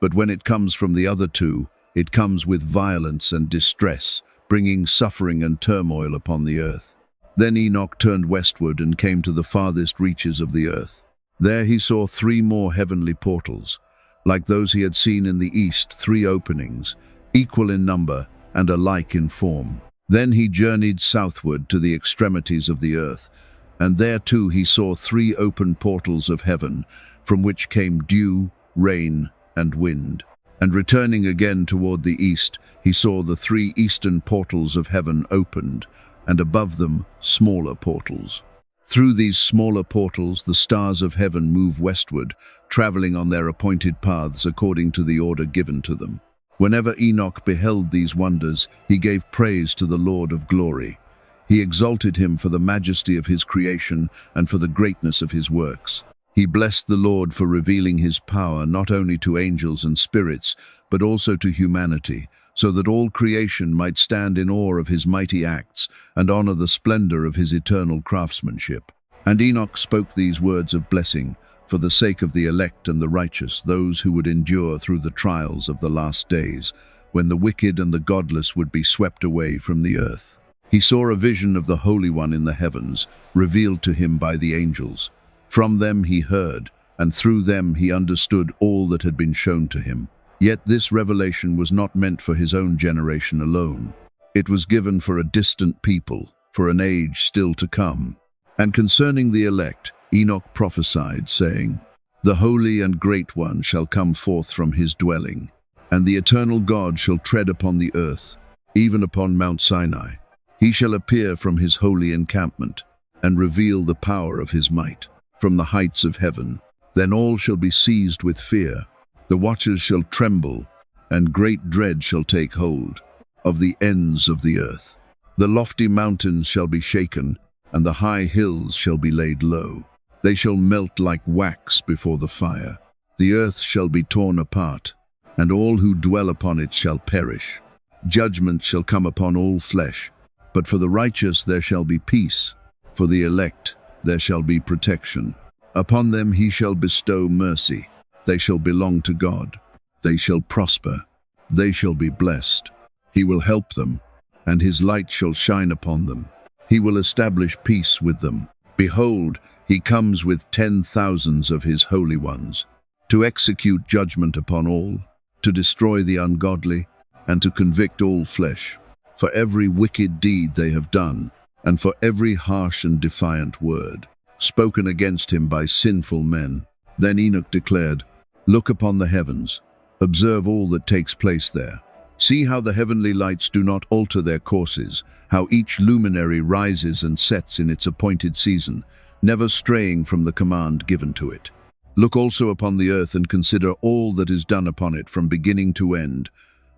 But when it comes from the other 2, it comes with violence and distress, bringing suffering and turmoil upon the earth. Then Enoch turned westward and came to the farthest reaches of the earth. There he saw 3 more heavenly portals, like those he had seen in the east, 3 openings, equal in number and alike in form. Then he journeyed southward to the extremities of the earth, and there too he saw 3 open portals of heaven, from which came dew, rain, and wind. And returning again toward the east, he saw the 3 eastern portals of heaven opened, and above them smaller portals. Through these smaller portals the stars of heaven move westward, traveling on their appointed paths according to the order given to them. Whenever Enoch beheld these wonders, he gave praise to the Lord of glory. He exalted him for the majesty of his creation and for the greatness of his works. He blessed the Lord for revealing his power not only to angels and spirits, but also to humanity, so that all creation might stand in awe of his mighty acts and honor the splendor of his eternal craftsmanship. And Enoch spoke these words of blessing for the sake of the elect and the righteous, those who would endure through the trials of the last days, when the wicked and the godless would be swept away from the earth. He saw a vision of the Holy One in the heavens, revealed to him by the angels. From them he heard, and through them he understood all that had been shown to him. Yet this revelation was not meant for his own generation alone. It was given for a distant people, for an age still to come. And concerning the elect, Enoch prophesied, saying, "The Holy and Great One shall come forth from his dwelling, and the eternal God shall tread upon the earth, even upon Mount Sinai. He shall appear from his holy encampment, and reveal the power of his might from the heights of heaven. Then all shall be seized with fear. The watchers shall tremble, and great dread shall take hold of the ends of the earth. The lofty mountains shall be shaken, and the high hills shall be laid low. They shall melt like wax before the fire. The earth shall be torn apart, and all who dwell upon it shall perish. Judgment shall come upon all flesh, but for the righteous there shall be peace. For the elect there shall be protection. Upon them he shall bestow mercy. They shall belong to God. They shall prosper. They shall be blessed. He will help them, and his light shall shine upon them. He will establish peace with them. Behold, he comes with 10,000s of his holy ones, to execute judgment upon all, to destroy the ungodly, and to convict all flesh, for every wicked deed they have done, and for every harsh and defiant word spoken against him by sinful men." Then Enoch declared, "Look upon the heavens, observe all that takes place there. See how the heavenly lights do not alter their courses, how each luminary rises and sets in its appointed season, never straying from the command given to it. Look also upon the earth and consider all that is done upon it from beginning to end.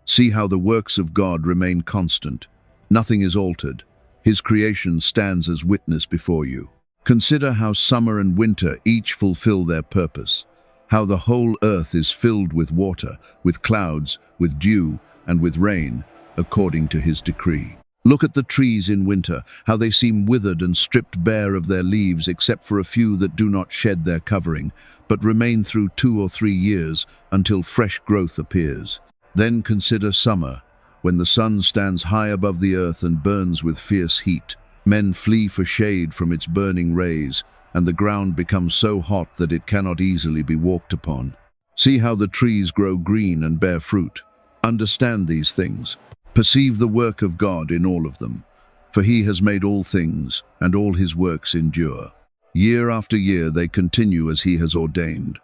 See how the works of God remain constant. Nothing is altered. His creation stands as witness before you. Consider how summer and winter each fulfill their purpose, how the whole earth is filled with water, with clouds, with dew, and with rain, according to his decree. Look at the trees in winter, how they seem withered and stripped bare of their leaves, except for a few that do not shed their covering, but remain through 2 or 3 years until fresh growth appears. Then consider summer, when the sun stands high above the earth and burns with fierce heat. Men flee for shade from its burning rays, and the ground becomes so hot that it cannot easily be walked upon. See how the trees grow green and bear fruit. Understand these things. Perceive the work of God in all of them. For he has made all things, and all his works endure. Year after year they continue as he has ordained.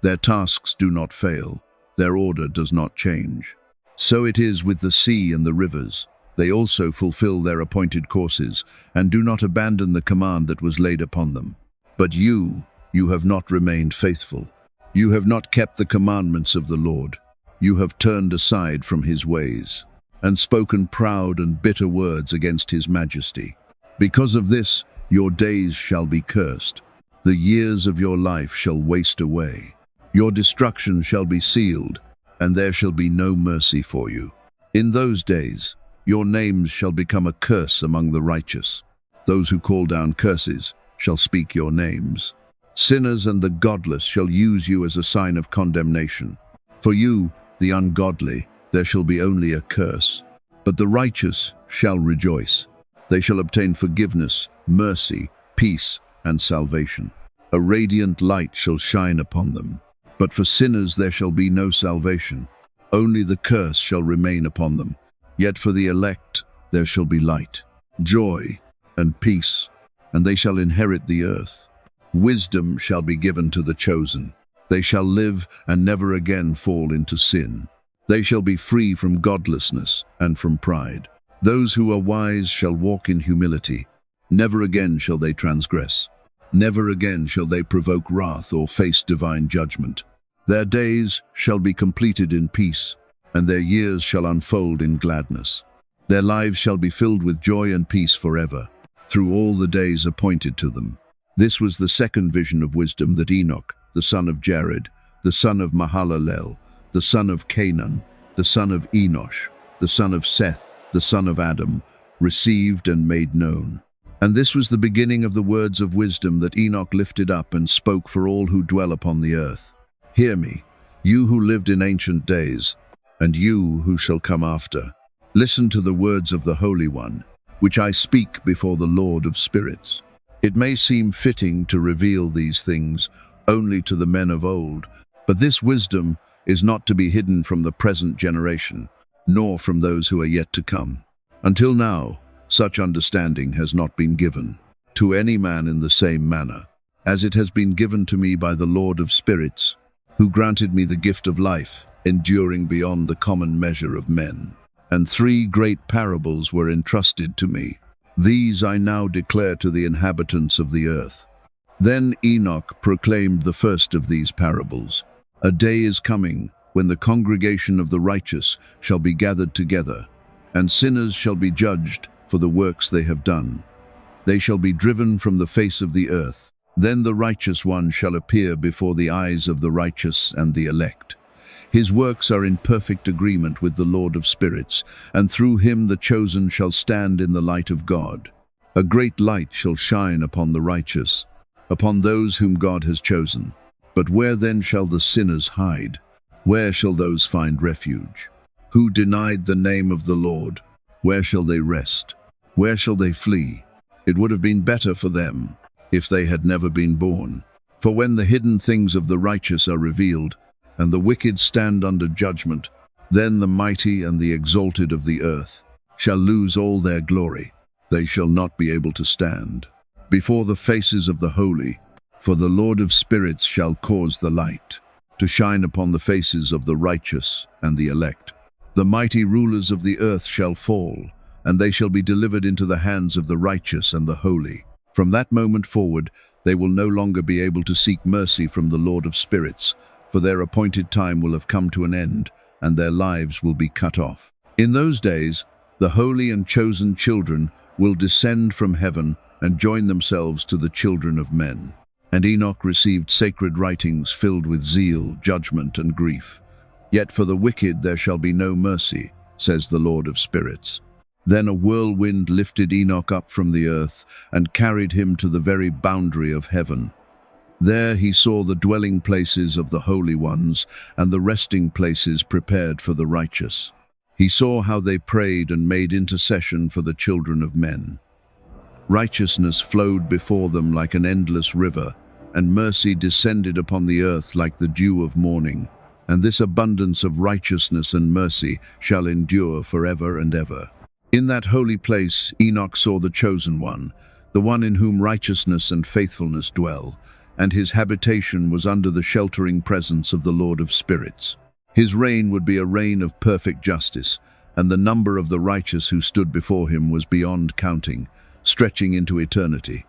Their tasks do not fail. Their order does not change. So it is with the sea and the rivers. They also fulfill their appointed courses, and do not abandon the command that was laid upon them. But you have not remained faithful. You have not kept the commandments of the Lord. You have turned aside from his ways, and spoken proud and bitter words against his majesty. Because of this, your days shall be cursed. The years of your life shall waste away. Your destruction shall be sealed, and there shall be no mercy for you. In those days, your names shall become a curse among the righteous. Those who call down curses shall speak your names. Sinners and the godless shall use you as a sign of condemnation. For you, the ungodly, there shall be only a curse. But the righteous shall rejoice. They shall obtain forgiveness, mercy, peace, and salvation. A radiant light shall shine upon them. But for sinners there shall be no salvation. Only the curse shall remain upon them. Yet for the elect there shall be light, joy, and peace, and they shall inherit the earth. Wisdom shall be given to the chosen. They shall live and never again fall into sin. They shall be free from godlessness and from pride. Those who are wise shall walk in humility. Never again shall they transgress. Never again shall they provoke wrath or face divine judgment. Their days shall be completed in peace, and their years shall unfold in gladness. Their lives shall be filled with joy and peace forever, through all the days appointed to them. This was the second vision of wisdom that Enoch, the son of Jared, the son of Mahalalel, the son of Canaan, the son of Enosh, the son of Seth, the son of Adam, received and made known. And this was the beginning of the words of wisdom that Enoch lifted up and spoke for all who dwell upon the earth. Hear me, you who lived in ancient days, and you who shall come after. Listen to the words of the Holy One, which I speak before the Lord of spirits. It may seem fitting to reveal these things only to the men of old, but this wisdom is not to be hidden from the present generation, nor from those who are yet to come. Until now, such understanding has not been given to any man in the same manner, as it has been given to me by the Lord of spirits, who granted me the gift of life, enduring beyond the common measure of men. And 3 great parables were entrusted to me. These I now declare to the inhabitants of the earth. Then Enoch proclaimed the first of these parables. A day is coming when the congregation of the righteous shall be gathered together, and sinners shall be judged for the works they have done. They shall be driven from the face of the earth. Then the righteous one shall appear before the eyes of the righteous and the elect. His works are in perfect agreement with the Lord of spirits, and through him the chosen shall stand in the light of God. A great light shall shine upon the righteous, upon those whom God has chosen. But where then shall the sinners hide? Where shall those find refuge? Who denied the name of the Lord? Where shall they rest? Where shall they flee? It would have been better for them if they had never been born. For when the hidden things of the righteous are revealed, and the wicked stand under judgment, then the mighty and the exalted of the earth shall lose all their glory. They shall not be able to stand before the faces of the holy, for the Lord of spirits shall cause the light to shine upon the faces of the righteous and the elect. The mighty rulers of the earth shall fall, and they shall be delivered into the hands of the righteous and the holy. From that moment forward, they will no longer be able to seek mercy from the Lord of spirits, for their appointed time will have come to an end, and their lives will be cut off. In those days, the holy and chosen children will descend from heaven and join themselves to the children of men. And Enoch received sacred writings filled with zeal, judgment, and grief. Yet for the wicked there shall be no mercy, says the Lord of spirits. Then a whirlwind lifted Enoch up from the earth and carried him to the very boundary of heaven. There he saw the dwelling places of the holy ones and the resting places prepared for the righteous. He saw how they prayed and made intercession for the children of men. Righteousness flowed before them like an endless river, and mercy descended upon the earth like the dew of morning. And this abundance of righteousness and mercy shall endure forever and ever. In that holy place Enoch saw the chosen one, the one in whom righteousness and faithfulness dwell, and his habitation was under the sheltering presence of the Lord of spirits. His reign would be a reign of perfect justice, and the number of the righteous who stood before him was beyond counting, stretching into eternity.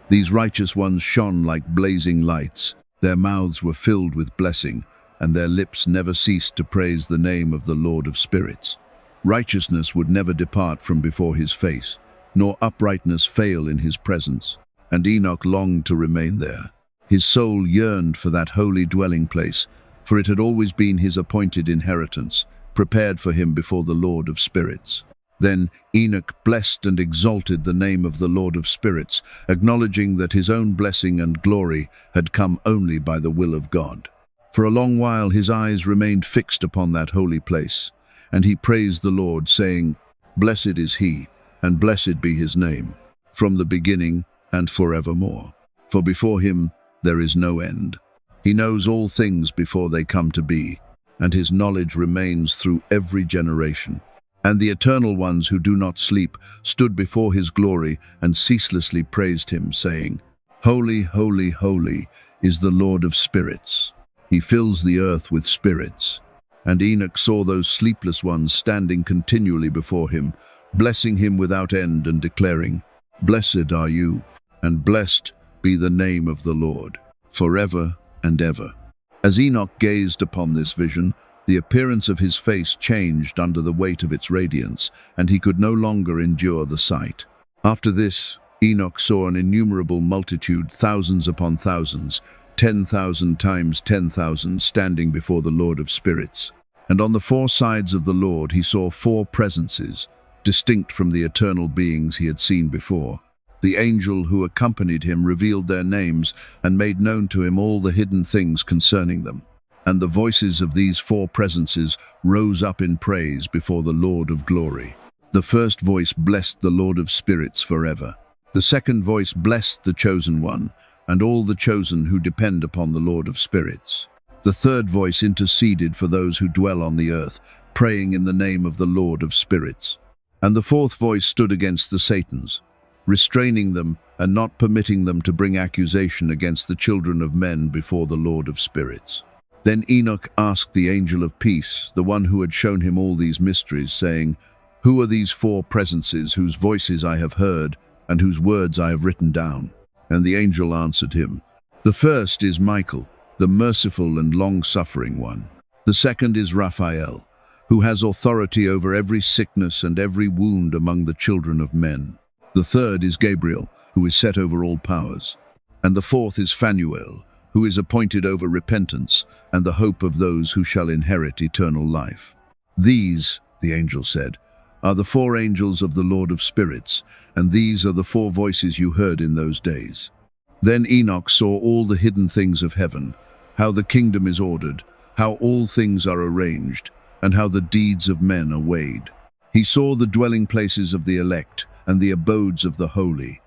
These righteous ones shone like blazing lights. Their mouths were filled with blessing, and their lips never ceased to praise the name of the Lord of spirits. Righteousness would never depart from before his face, nor uprightness fail in his presence. And Enoch longed to remain there. His soul yearned for that holy dwelling place, for it had always been his appointed inheritance, prepared for him before the Lord of spirits. Then Enoch blessed and exalted the name of the Lord of spirits, acknowledging that his own blessing and glory had come only by the will of God. For a long while his eyes remained fixed upon that holy place, and he praised the Lord, saying, "Blessed is he, and blessed be his name, from the beginning and forevermore. For before him there is no end. He knows all things before they come to be, and his knowledge remains through every generation. And the eternal ones who do not sleep stood before his glory and ceaselessly praised him, saying, Holy, holy, holy is the Lord of spirits. He fills the earth with spirits." And Enoch saw those sleepless ones standing continually before him, blessing him without end and declaring, "Blessed are you, and blessed be the name of the Lord, forever and ever." As Enoch gazed upon this vision, The appearance of his face changed under the weight of its radiance, and he could no longer endure the sight. After this, Enoch saw an innumerable multitude, thousands upon thousands, 10,000 times 10,000, standing before the Lord of spirits. And on the four sides of the Lord he saw four presences, distinct from the eternal beings he had seen before. The angel who accompanied him revealed their names and made known to him all the hidden things concerning them. And the voices of these four presences rose up in praise before the Lord of glory. The first voice blessed the Lord of spirits forever. The second voice blessed the chosen one, and all the chosen who depend upon the Lord of spirits. The third voice interceded for those who dwell on the earth, praying in the name of the Lord of spirits. And the fourth voice stood against the Satans, restraining them and not permitting them to bring accusation against the children of men before the Lord of spirits. Then Enoch asked the angel of peace, the one who had shown him all these mysteries, saying, "Who are these four presences whose voices I have heard and whose words I have written down?" And the angel answered him, "The first is Michael, the merciful and long-suffering one. The second is Raphael, who has authority over every sickness and every wound among the children of men. The third is Gabriel, who is set over all powers. And the fourth is Phanuel, who is appointed over repentance and the hope of those who shall inherit eternal life. These," the angel said, "are the four angels of the Lord of spirits, and these are the four voices you heard in those days." Then Enoch saw all the hidden things of heaven, how the kingdom is ordered, how all things are arranged, and how the deeds of men are weighed. He saw the dwelling places of the elect and the abodes of the holy,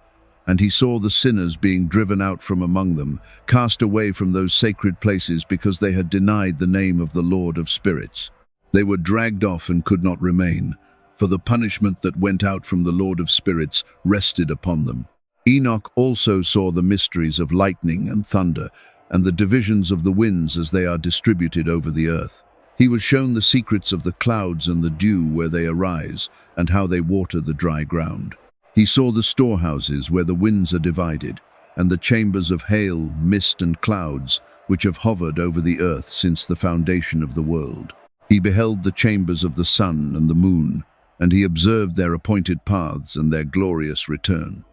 and he saw the sinners being driven out from among them, cast away from those sacred places because they had denied the name of the Lord of spirits. They were dragged off and could not remain, for the punishment that went out from the Lord of spirits rested upon them. Enoch also saw the mysteries of lightning and thunder, and the divisions of the winds as they are distributed over the earth. He was shown the secrets of the clouds and the dew where they arise, and how they water the dry ground. He saw the storehouses where the winds are divided, and the chambers of hail, mist, and clouds, which have hovered over the earth since the foundation of the world. He beheld the chambers of the sun and the moon, and he observed their appointed paths and their glorious return.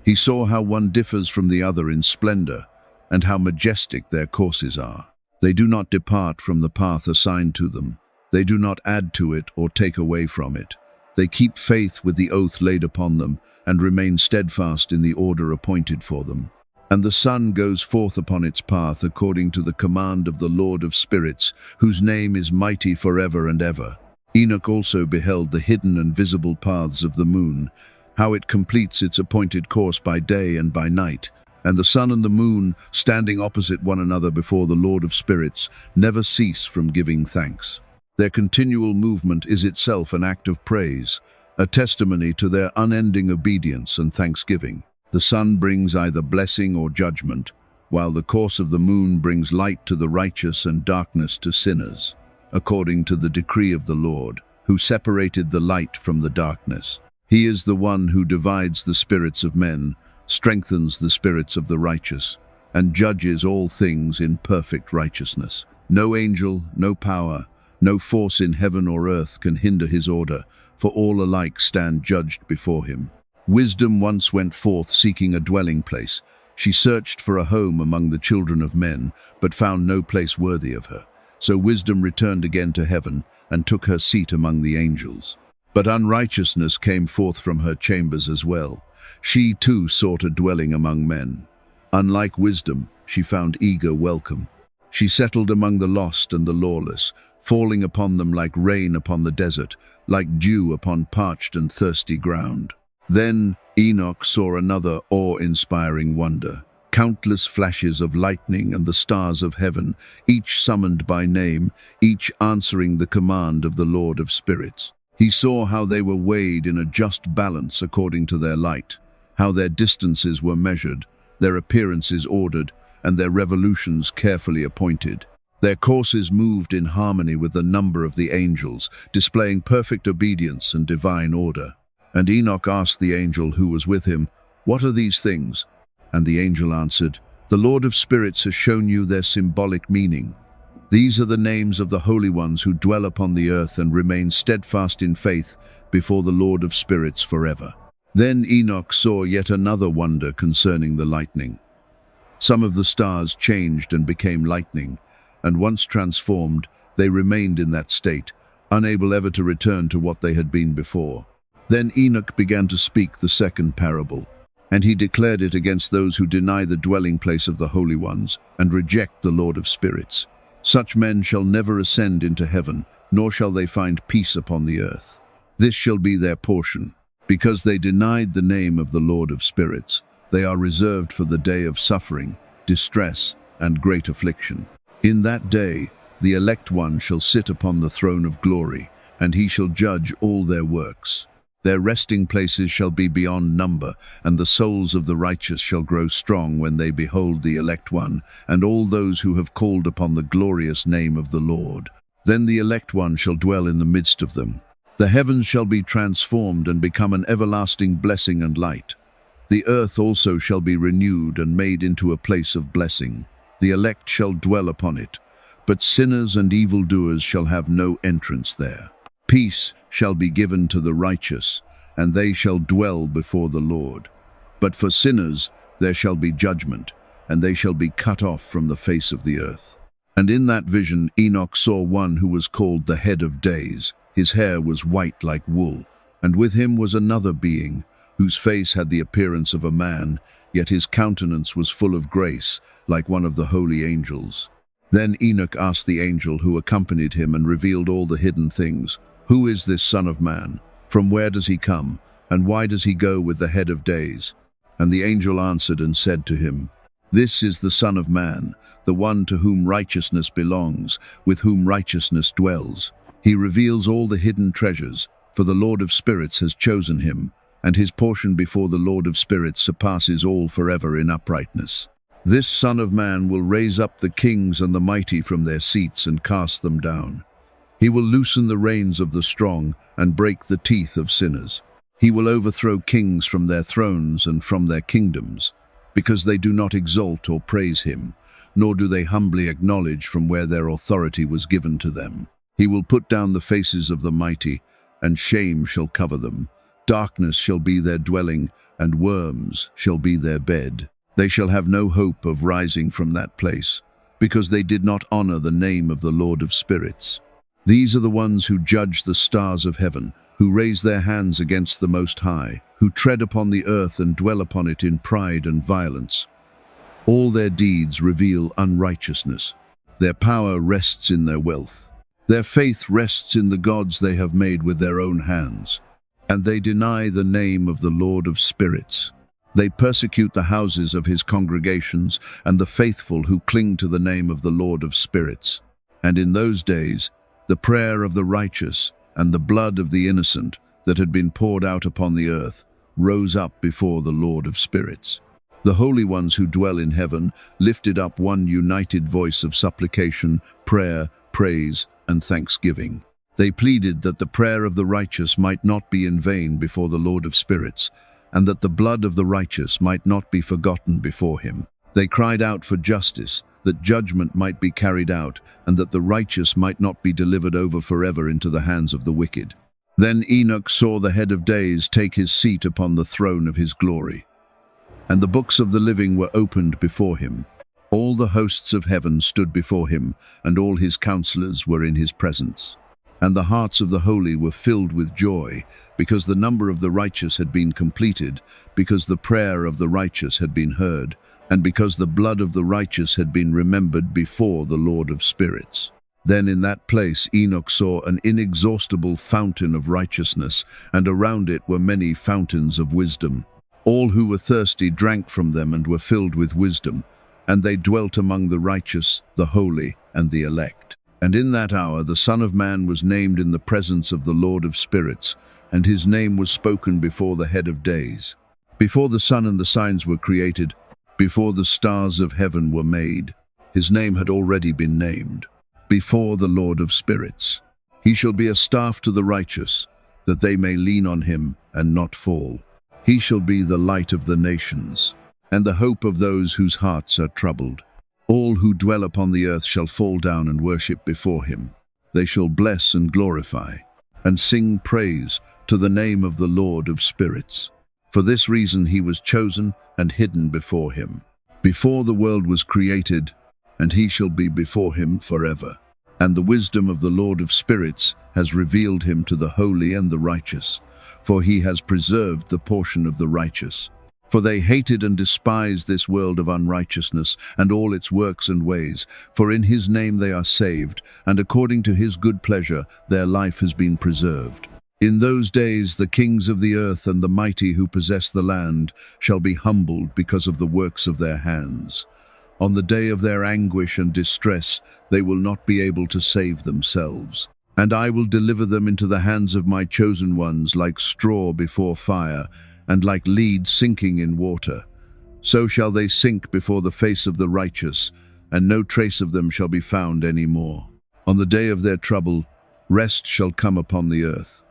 He saw how one differs from the other in splendor, and how majestic their courses are. They do not depart from the path assigned to them. They do not add to it or take away from it. They keep faith with the oath laid upon them, and remain steadfast in the order appointed for them. And the sun goes forth upon its path according to the command of the Lord of spirits, whose name is mighty forever and ever. Enoch also beheld the hidden and visible paths of the moon, how it completes its appointed course by day and by night. And the sun and the moon, standing opposite one another before the Lord of spirits, never cease from giving thanks. Their continual movement is itself an act of praise, a testimony to their unending obedience and thanksgiving. The sun brings either blessing or judgment, while the course of the moon brings light to the righteous and darkness to sinners, according to the decree of the Lord, who separated the light from the darkness. He is the one who divides the spirits of men, strengthens the spirits of the righteous, and judges all things in perfect righteousness. No angel, no power, no force in heaven or earth can hinder his order, for all alike stand judged before him. Wisdom once went forth seeking a dwelling place. She searched for a home among the children of men, but found no place worthy of her. So wisdom returned again to heaven, and took her seat among the angels. But unrighteousness came forth from her chambers as well. She too sought a dwelling among men. Unlike wisdom, she found eager welcome. She settled among the lost and the lawless, falling upon them like rain upon the desert, like dew upon parched and thirsty ground. Then Enoch saw another awe-inspiring wonder. Countless flashes of lightning and the stars of heaven, each summoned by name, each answering the command of the Lord of spirits. He saw how they were weighed in a just balance according to their light, how their distances were measured, their appearances ordered, and their revolutions carefully appointed. Their courses moved in harmony with the number of the angels, displaying perfect obedience and divine order. And Enoch asked the angel who was with him, "What are these things?" And the angel answered, "The Lord of spirits has shown you their symbolic meaning. These are the names of the holy ones who dwell upon the earth and remain steadfast in faith before the Lord of spirits forever. Then Enoch saw yet another wonder concerning the lightning. Some of the stars changed and became lightning, and once transformed, they remained in that state, unable ever to return to what they had been before. Then Enoch began to speak the second parable, and he declared it against those who deny the dwelling place of the holy ones and reject the Lord of spirits. Such men shall never ascend into heaven, nor shall they find peace upon the earth. This shall be their portion. Because they denied the name of the Lord of spirits, they are reserved for the day of suffering, distress, and great affliction. In that day, the elect one shall sit upon the throne of glory, and he shall judge all their works. Their resting places shall be beyond number, and the souls of the righteous shall grow strong when they behold the elect one, and all those who have called upon the glorious name of the Lord. Then the elect one shall dwell in the midst of them. The heavens shall be transformed and become an everlasting blessing and light. The earth also shall be renewed and made into a place of blessing. The elect shall dwell upon it, but sinners and evildoers shall have no entrance there. Peace shall be given to the righteous, and they shall dwell before the Lord. But for sinners there shall be judgment, and they shall be cut off from the face of the earth. And in that vision Enoch saw one who was called the Head of Days. His hair was white like wool, and with him was another being, whose face had the appearance of a man, yet his countenance was full of grace, like one of the holy angels. Then Enoch asked the angel who accompanied him and revealed all the hidden things, "Who is this Son of Man? From where does he come? And why does he go with the Head of Days?" And the angel answered and said to him, "This is the Son of Man, the one to whom righteousness belongs, with whom righteousness dwells. He reveals all the hidden treasures, for the Lord of spirits has chosen him, and his portion before the Lord of spirits surpasses all forever in uprightness. This Son of Man will raise up the kings and the mighty from their seats and cast them down. He will loosen the reins of the strong and break the teeth of sinners. He will overthrow kings from their thrones and from their kingdoms, because they do not exalt or praise him, nor do they humbly acknowledge from where their authority was given to them. He will put down the faces of the mighty, and shame shall cover them. Darkness shall be their dwelling, and worms shall be their bed. They shall have no hope of rising from that place, because they did not honor the name of the Lord of spirits. These are the ones who judge the stars of heaven, who raise their hands against the Most High, who tread upon the earth and dwell upon it in pride and violence. All their deeds reveal unrighteousness. Their power rests in their wealth. Their faith rests in the gods they have made with their own hands, and they deny the name of the Lord of spirits. They persecute the houses of his congregations and the faithful who cling to the name of the Lord of spirits. And in those days, the prayer of the righteous and the blood of the innocent that had been poured out upon the earth rose up before the Lord of spirits. The holy ones who dwell in heaven lifted up one united voice of supplication, prayer, praise, and thanksgiving. They pleaded that the prayer of the righteous might not be in vain before the Lord of spirits, and that the blood of the righteous might not be forgotten before him. They cried out for justice, that judgment might be carried out, and that the righteous might not be delivered over forever into the hands of the wicked. Then Enoch saw the Head of Days take his seat upon the throne of his glory. And the books of the living were opened before him. All the hosts of heaven stood before him, and all his counselors were in his presence. And the hearts of the holy were filled with joy, because the number of the righteous had been completed, because the prayer of the righteous had been heard, and because the blood of the righteous had been remembered before the Lord of spirits. Then in that place Enoch saw an inexhaustible fountain of righteousness, and around it were many fountains of wisdom. All who were thirsty drank from them and were filled with wisdom, and they dwelt among the righteous, the holy, and the elect. And in that hour the Son of Man was named in the presence of the Lord of spirits, and his name was spoken before the Head of Days. Before the sun and the signs were created, before the stars of heaven were made, his name had already been named. Before the Lord of spirits. He shall be a staff to the righteous, that they may lean on him and not fall. He shall be the light of the nations, and the hope of those whose hearts are troubled. All who dwell upon the earth shall fall down and worship before him. They shall bless and glorify, and sing praise to the name of the Lord of spirits. For this reason he was chosen and hidden before him, before the world was created, and he shall be before him forever. And the wisdom of the Lord of spirits has revealed him to the holy and the righteous, for he has preserved the portion of the righteous. For they hated and despised this world of unrighteousness and all its works and ways, for in his name they are saved, and according to his good pleasure their life has been preserved. In those days the kings of the earth and the mighty who possess the land shall be humbled because of the works of their hands. On the day of their anguish and distress they will not be able to save themselves. And I will deliver them into the hands of my chosen ones like straw before fire, and like lead sinking in water. So shall they sink before the face of the righteous, and no trace of them shall be found any more. On the day of their trouble, rest shall come upon the earth.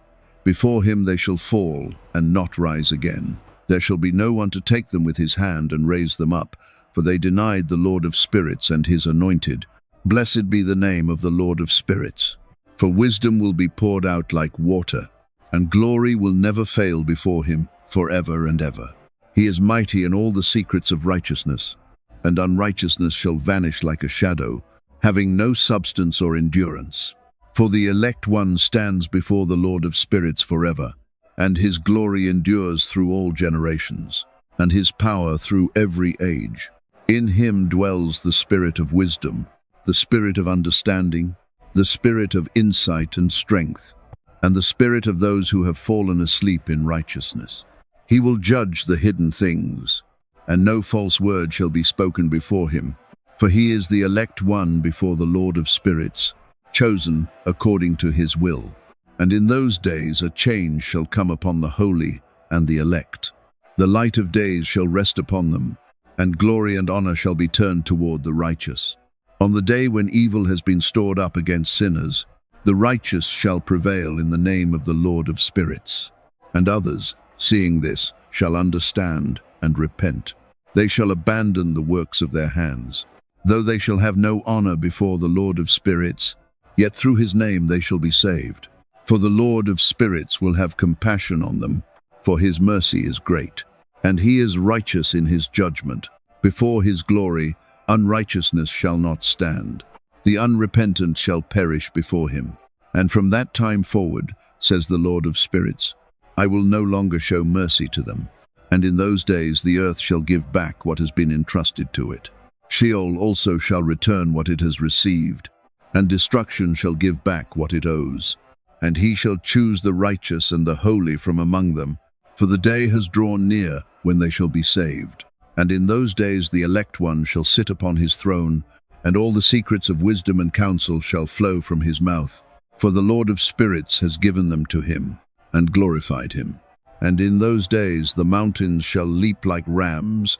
Before him they shall fall, and not rise again. There shall be no one to take them with his hand and raise them up, for they denied the Lord of spirits and his anointed. Blessed be the name of the Lord of spirits. For wisdom will be poured out like water, and glory will never fail before him, forever and ever. He is mighty in all the secrets of righteousness, and unrighteousness shall vanish like a shadow, having no substance or endurance. For the elect one stands before the Lord of spirits forever, and his glory endures through all generations, and his power through every age. In him dwells the spirit of wisdom, the spirit of understanding, the spirit of insight and strength, and the spirit of those who have fallen asleep in righteousness. He will judge the hidden things, and no false word shall be spoken before him, for he is the elect one before the Lord of spirits, chosen according to his will. And in those days a change shall come upon the holy and the elect. The light of days shall rest upon them, and glory and honor shall be turned toward the righteous. On the day when evil has been stored up against sinners, the righteous shall prevail in the name of the Lord of spirits. And others, seeing this, shall understand and repent. They shall abandon the works of their hands. Though they shall have no honor before the Lord of spirits, yet through his name they shall be saved. For the Lord of spirits will have compassion on them, for his mercy is great, and he is righteous in his judgment. Before his glory, unrighteousness shall not stand. The unrepentant shall perish before him. And from that time forward, says the Lord of spirits, I will no longer show mercy to them. And in those days the earth shall give back what has been entrusted to it. Sheol also shall return what it has received, and destruction shall give back what it owes. And he shall choose the righteous and the holy from among them, for the day has drawn near when they shall be saved. And in those days the elect one shall sit upon his throne, and all the secrets of wisdom and counsel shall flow from his mouth. For the Lord of spirits has given them to him, and glorified him. And in those days the mountains shall leap like rams,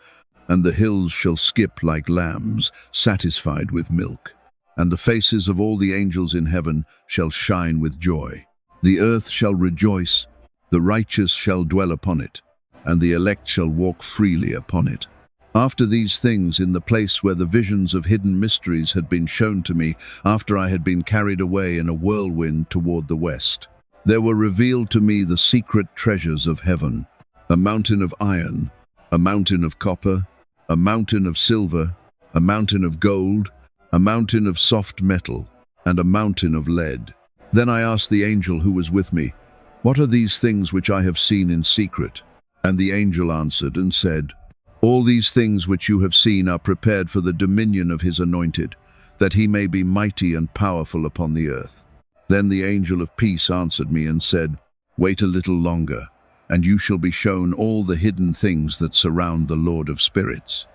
and the hills shall skip like lambs, satisfied with milk. And the faces of all the angels in heaven shall shine with joy. The earth shall rejoice, the righteous shall dwell upon it, and the elect shall walk freely upon it. After these things, in the place where the visions of hidden mysteries had been shown to me, after I had been carried away in a whirlwind toward the west, there were revealed to me the secret treasures of heaven, a mountain of iron, a mountain of copper, a mountain of silver, a mountain of gold, a mountain of soft metal, and a mountain of lead. Then I asked the angel who was with me, What are these things which I have seen in secret? And the angel answered and said, All these things which you have seen are prepared for the dominion of his anointed, that he may be mighty and powerful upon the earth. Then the angel of peace answered me and said, Wait a little longer, and you shall be shown all the hidden things that surround the Lord of spirits.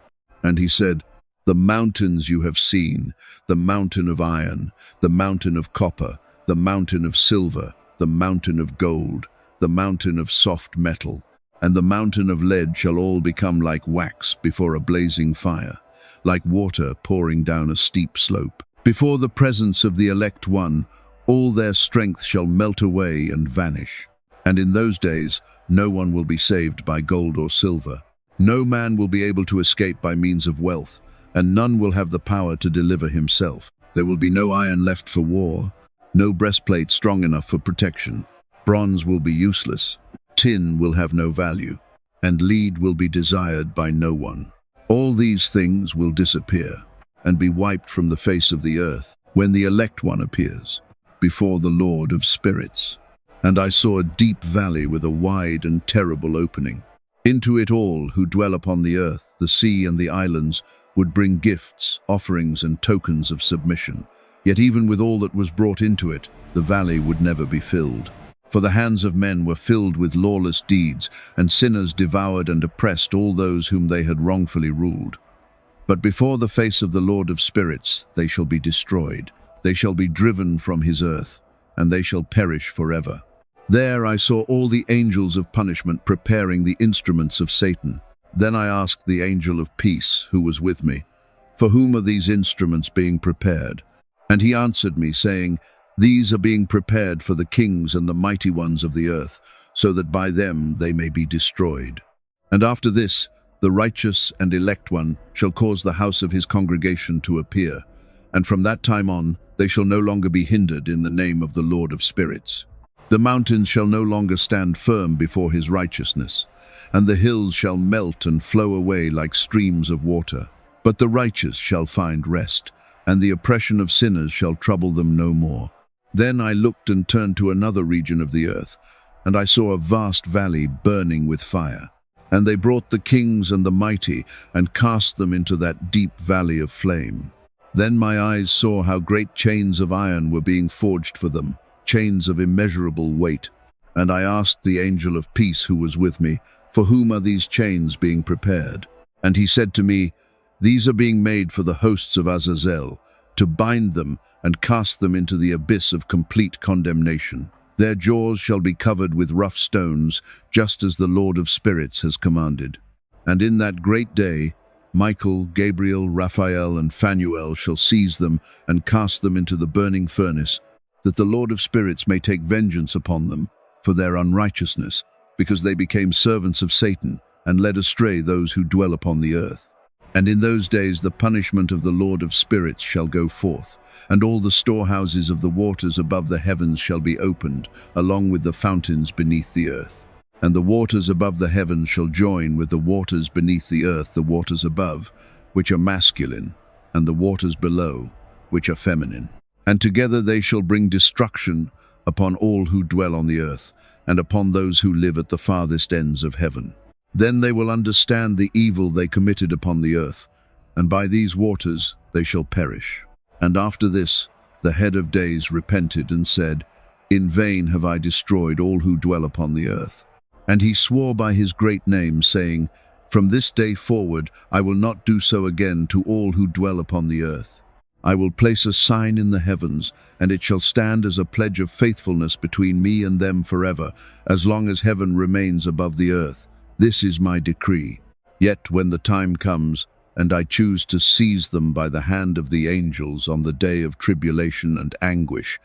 And he said, The mountains you have seen, the mountain of iron, the mountain of copper, the mountain of silver, the mountain of gold, the mountain of soft metal, and the mountain of lead shall all become like wax before a blazing fire, like water pouring down a steep slope. Before the presence of the elect one, all their strength shall melt away and vanish. And in those days, no one will be saved by gold or silver. No man will be able to escape by means of wealth, and none will have the power to deliver himself. There will be no iron left for war, no breastplate strong enough for protection. Bronze will be useless, tin will have no value, and lead will be desired by no one. All these things will disappear and be wiped from the face of the earth when the elect one appears before the Lord of spirits. And I saw a deep valley with a wide and terrible opening. Into it all who dwell upon the earth, the sea and the islands, would bring gifts, offerings and tokens of submission. Yet even with all that was brought into it, the valley would never be filled. For the hands of men were filled with lawless deeds, and sinners devoured and oppressed all those whom they had wrongfully ruled. But before the face of the Lord of spirits they shall be destroyed. They shall be driven from his earth, and they shall perish forever. There I saw all the angels of punishment preparing the instruments of Satan. Then I asked the angel of peace, who was with me, "For whom are these instruments being prepared?" And he answered me, saying, "These are being prepared for the kings and the mighty ones of the earth, so that by them they may be destroyed. And after this, the righteous and elect one shall cause the house of his congregation to appear, and from that time on they shall no longer be hindered in the name of the Lord of spirits. The mountains shall no longer stand firm before his righteousness, and the hills shall melt and flow away like streams of water. But the righteous shall find rest, and the oppression of sinners shall trouble them no more." Then I looked and turned to another region of the earth, and I saw a vast valley burning with fire. And they brought the kings and the mighty, and cast them into that deep valley of flame. Then my eyes saw how great chains of iron were being forged for them, chains of immeasurable weight. And I asked the angel of peace who was with me, "For whom are these chains being prepared?" And he said to me, "These are being made for the hosts of Azazel, to bind them and cast them into the abyss of complete condemnation. Their jaws shall be covered with rough stones, just as the Lord of spirits has commanded. And in that great day, Michael, Gabriel, Raphael, and Phanuel shall seize them and cast them into the burning furnace, that the Lord of spirits may take vengeance upon them for their unrighteousness, because they became servants of Satan and led astray those who dwell upon the earth. And in those days the punishment of the Lord of spirits shall go forth, and all the storehouses of the waters above the heavens shall be opened, along with the fountains beneath the earth. And the waters above the heavens shall join with the waters beneath the earth, the waters above, which are masculine, and the waters below, which are feminine. And together they shall bring destruction upon all who dwell on the earth, and upon those who live at the farthest ends of heaven. Then they will understand the evil they committed upon the earth, and by these waters they shall perish. And after this, the head of days repented and said, "In vain have I destroyed all who dwell upon the earth." And he swore by his great name, saying, "From this day forward I will not do so again to all who dwell upon the earth. I will place a sign in the heavens, and it shall stand as a pledge of faithfulness between me and them forever, as long as heaven remains above the earth. This is my decree. Yet when the time comes, and I choose to seize them by the hand of the angels on the day of tribulation and anguish,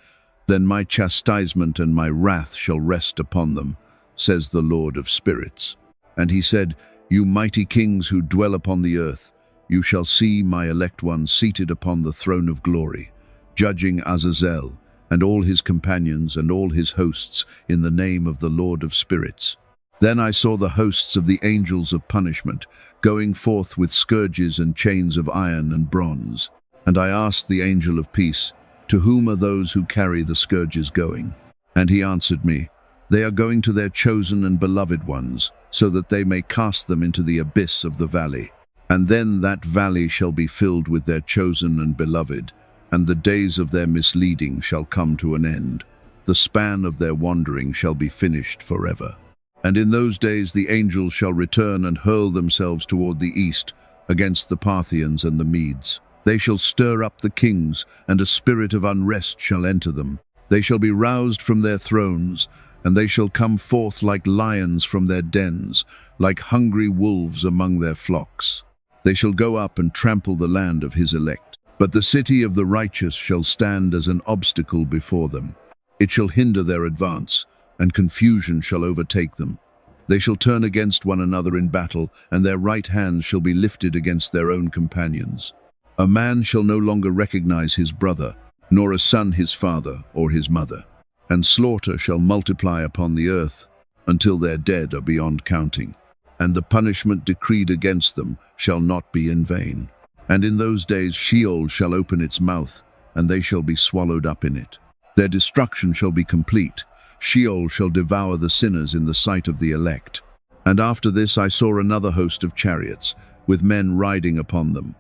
then my chastisement and my wrath shall rest upon them, says the Lord of spirits." And he said, "You mighty kings who dwell upon the earth, you shall see my elect one seated upon the throne of glory, judging Azazel and all his companions and all his hosts in the name of the Lord of spirits." Then I saw the hosts of the angels of punishment going forth with scourges and chains of iron and bronze. And I asked the angel of peace, "To whom are those who carry the scourges going?" And he answered me, "They are going to their chosen and beloved ones, so that they may cast them into the abyss of the valley. And then that valley shall be filled with their chosen and beloved, and the days of their misleading shall come to an end. The span of their wandering shall be finished forever. And in those days the angels shall return and hurl themselves toward the east, against the Parthians and the Medes. They shall stir up the kings, and a spirit of unrest shall enter them. They shall be roused from their thrones, and they shall come forth like lions from their dens, like hungry wolves among their flocks. They shall go up and trample the land of his elect. But the city of the righteous shall stand as an obstacle before them. It shall hinder their advance, and confusion shall overtake them. They shall turn against one another in battle, and their right hands shall be lifted against their own companions. A man shall no longer recognize his brother, nor a son his father or his mother. And slaughter shall multiply upon the earth until their dead are beyond counting. And the punishment decreed against them shall not be in vain. And in those days Sheol shall open its mouth, and they shall be swallowed up in it. Their destruction shall be complete. Sheol shall devour the sinners in the sight of the elect. And after this I saw another host of chariots, with men riding upon them.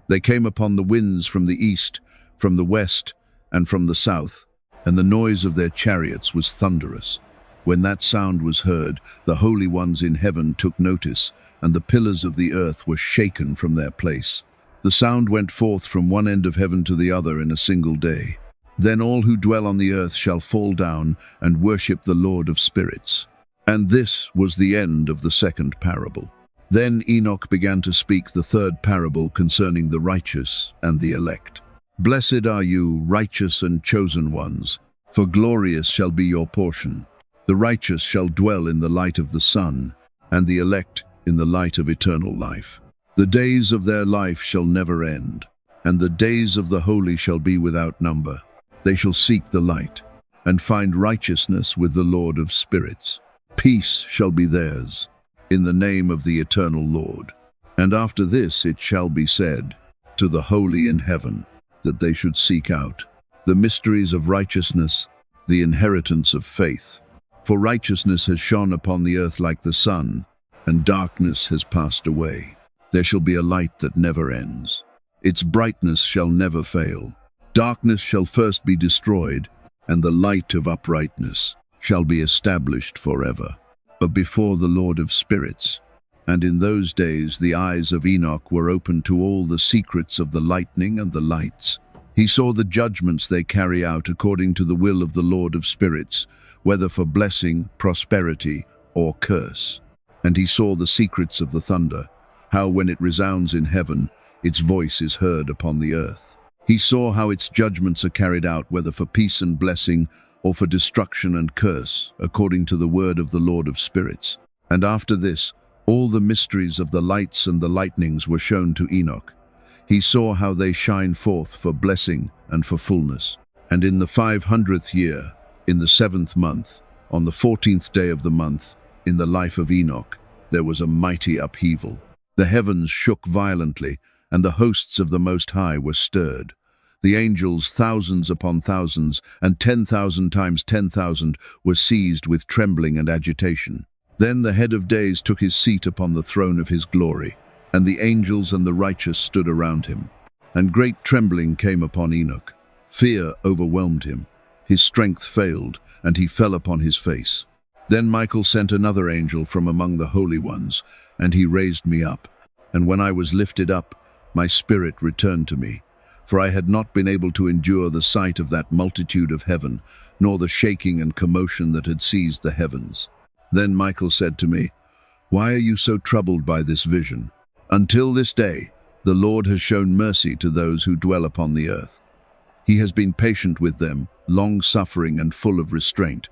They came upon the winds from the east, from the west, and from the south, and the noise of their chariots was thunderous. When that sound was heard, the holy ones in heaven took notice, and the pillars of the earth were shaken from their place. The sound went forth from one end of heaven to the other in a single day. Then all who dwell on the earth shall fall down and worship the Lord of spirits. And this was the end of the second parable. Then Enoch began to speak the third parable concerning the righteous and the elect. Blessed are you, righteous and chosen ones, for glorious shall be your portion. The righteous shall dwell in the light of the sun, and the elect in the light of eternal life. The days of their life shall never end, and the days of the holy shall be without number. They shall seek the light, and find righteousness with the Lord of spirits. Peace shall be theirs, in the name of the eternal Lord. And after this it shall be said to the holy in heaven, that they should seek out the mysteries of righteousness, the inheritance of faith. For righteousness has shone upon the earth like the sun, and darkness has passed away. There shall be a light that never ends. Its brightness shall never fail. Darkness shall first be destroyed, and the light of uprightness shall be established forever. But before the Lord of spirits, and in those days the eyes of Enoch were opened to all the secrets of the lightning and the lights. He saw the judgments they carry out according to the will of the Lord of spirits, whether for blessing, prosperity, or curse. And he saw the secrets of the thunder, how when it resounds in heaven, its voice is heard upon the earth. He saw how its judgments are carried out, whether for peace and blessing, or for destruction and curse, according to the word of the Lord of spirits. And after this, all the mysteries of the lights and the lightnings were shown to Enoch. He saw how they shine forth for blessing and for fullness. And in the 500th year, in the 7th month, on the 14th day of the month, in the life of Enoch, there was a mighty upheaval. The heavens shook violently, and the hosts of the Most High were stirred. The angels, thousands upon thousands, and 10,000 times 10,000, were seized with trembling and agitation. Then the head of days took his seat upon the throne of his glory, and the angels and the righteous stood around him. And great trembling came upon Enoch. Fear overwhelmed him. His strength failed, and he fell upon his face. Then Michael sent another angel from among the holy ones, and he raised me up. And when I was lifted up, my spirit returned to me. For I had not been able to endure the sight of that multitude of heaven, nor the shaking and commotion that had seized the heavens. Then Michael said to me, "Why are you so troubled by this vision? Until this day, the Lord has shown mercy to those who dwell upon the earth. He has been patient with them, long-suffering and full of restraint.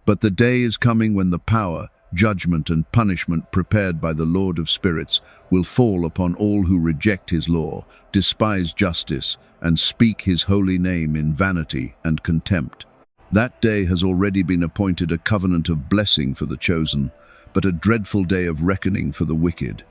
But the day is coming when the power, judgment and punishment prepared by the Lord of spirits will fall upon all who reject his law, despise justice, and speak his holy name in vanity and contempt. That day has already been appointed a covenant of blessing for the chosen, but a dreadful day of reckoning for the wicked.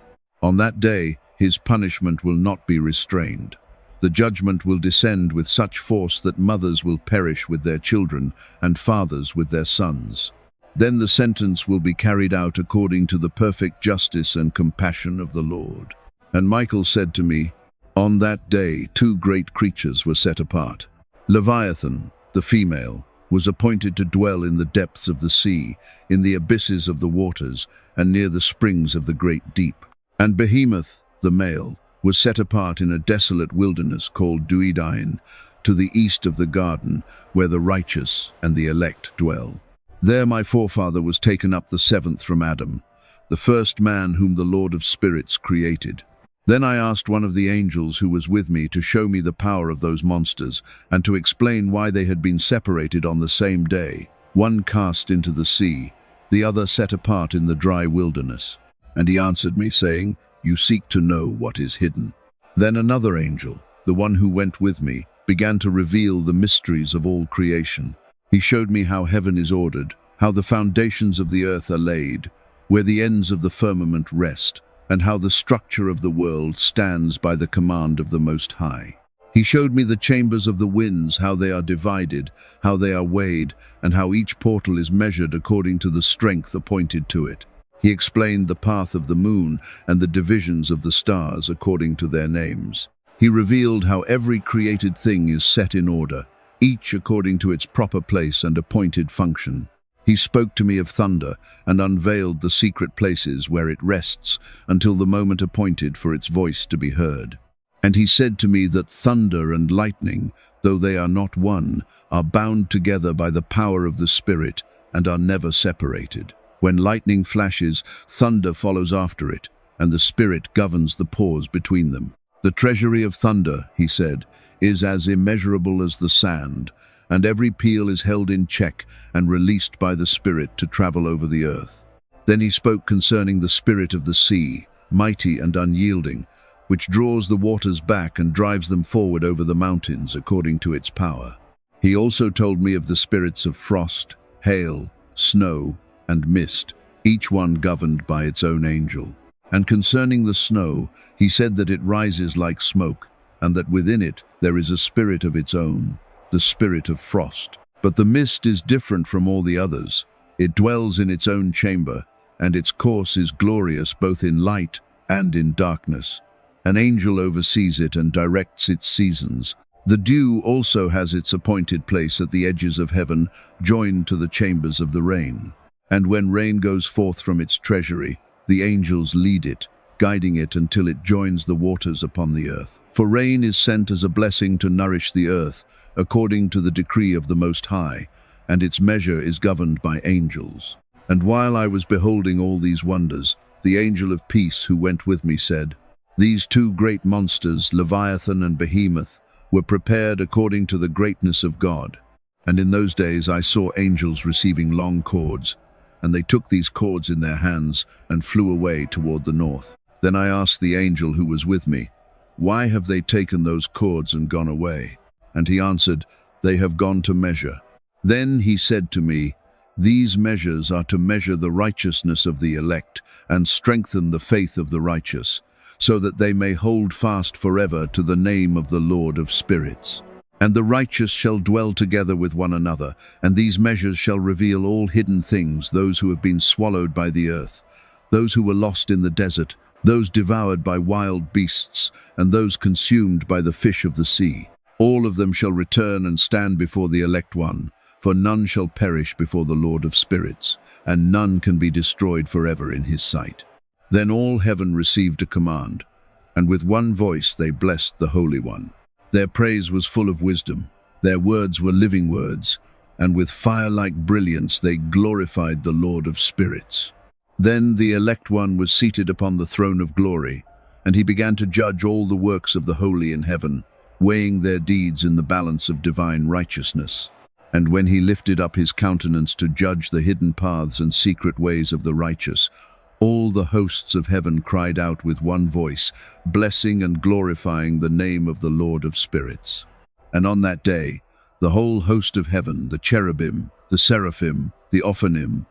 On that day, his punishment will not be restrained. The judgment will descend with such force that mothers will perish with their children and fathers with their sons. Then the sentence will be carried out according to the perfect justice and compassion of the Lord." And Michael said to me, "On that day 2 great creatures were set apart. Leviathan, the female, was appointed to dwell in the depths of the sea, in the abysses of the waters, and near the springs of the great deep. And Behemoth, the male, was set apart in a desolate wilderness called Duidain, to the east of the garden, where the righteous and the elect dwell. There my forefather was taken up the 7th from Adam, the first man whom the Lord of spirits created. Then I asked one of the angels who was with me to show me the power of those monsters, and to explain why they had been separated on the same day, one cast into the sea, the other set apart in the dry wilderness. And he answered me, saying, 'You seek to know what is hidden.' Then another angel, the one who went with me, began to reveal the mysteries of all creation. He showed me how heaven is ordered, how the foundations of the earth are laid, where the ends of the firmament rest, and how the structure of the world stands by the command of the Most High. He showed me the chambers of the winds, how they are divided, how they are weighed, and how each portal is measured according to the strength appointed to it. He explained the path of the moon and the divisions of the stars according to their names. He revealed how every created thing is set in order, each according to its proper place and appointed function. He spoke to me of thunder and unveiled the secret places where it rests until the moment appointed for its voice to be heard. And he said to me that thunder and lightning, though they are not one, are bound together by the power of the Spirit and are never separated. When lightning flashes, thunder follows after it, and the Spirit governs the pause between them. The treasury of thunder, he said, is as immeasurable as the sand, and every peal is held in check and released by the Spirit to travel over the earth. Then he spoke concerning the spirit of the sea, mighty and unyielding, which draws the waters back and drives them forward over the mountains according to its power. He also told me of the spirits of frost, hail, snow, and mist, each one governed by its own angel. And concerning the snow, he said that it rises like smoke, and that within it there is a spirit of its own, the spirit of frost. But the mist is different from all the others. It dwells in its own chamber, and its course is glorious both in light and in darkness. An angel oversees it and directs its seasons. The dew also has its appointed place at the edges of heaven, joined to the chambers of the rain. And when rain goes forth from its treasury, the angels lead it, guiding it until it joins the waters upon the earth. For rain is sent as a blessing to nourish the earth, according to the decree of the Most High, and its measure is governed by angels. And while I was beholding all these wonders, the angel of peace who went with me said, "These two great monsters, Leviathan and Behemoth, were prepared according to the greatness of God. And in those days I saw angels receiving long cords, and they took these cords in their hands and flew away toward the north. Then I asked the angel who was with me, 'Why have they taken those cords and gone away?' And he answered, 'They have gone to measure.' Then he said to me, 'These measures are to measure the righteousness of the elect and strengthen the faith of the righteous, so that they may hold fast forever to the name of the Lord of spirits. And the righteous shall dwell together with one another, and these measures shall reveal all hidden things, those who have been swallowed by the earth, those who were lost in the desert, those devoured by wild beasts, and those consumed by the fish of the sea. All of them shall return and stand before the elect one, for none shall perish before the Lord of spirits, and none can be destroyed forever in his sight.' Then all heaven received a command, and with one voice they blessed the Holy One. Their praise was full of wisdom, their words were living words, and with fire-like brilliance they glorified the Lord of spirits. Then the elect one was seated upon the throne of glory, and he began to judge all the works of the holy in heaven, weighing their deeds in the balance of divine righteousness. And when he lifted up his countenance to judge the hidden paths and secret ways of the righteous, all the hosts of heaven cried out with one voice, blessing and glorifying the name of the Lord of spirits. And on that day, the whole host of heaven, the cherubim, the seraphim, the ophanim,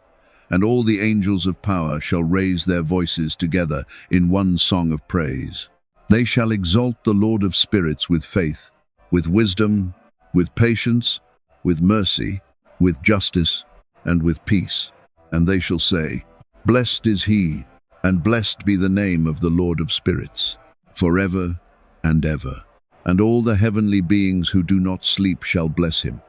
and all the angels of power shall raise their voices together in one song of praise. They shall exalt the Lord of spirits with faith, with wisdom, with patience, with mercy, with justice, and with peace. And they shall say, Blessed is he, and blessed be the name of the Lord of spirits, forever and ever. And all the heavenly beings who do not sleep shall bless him.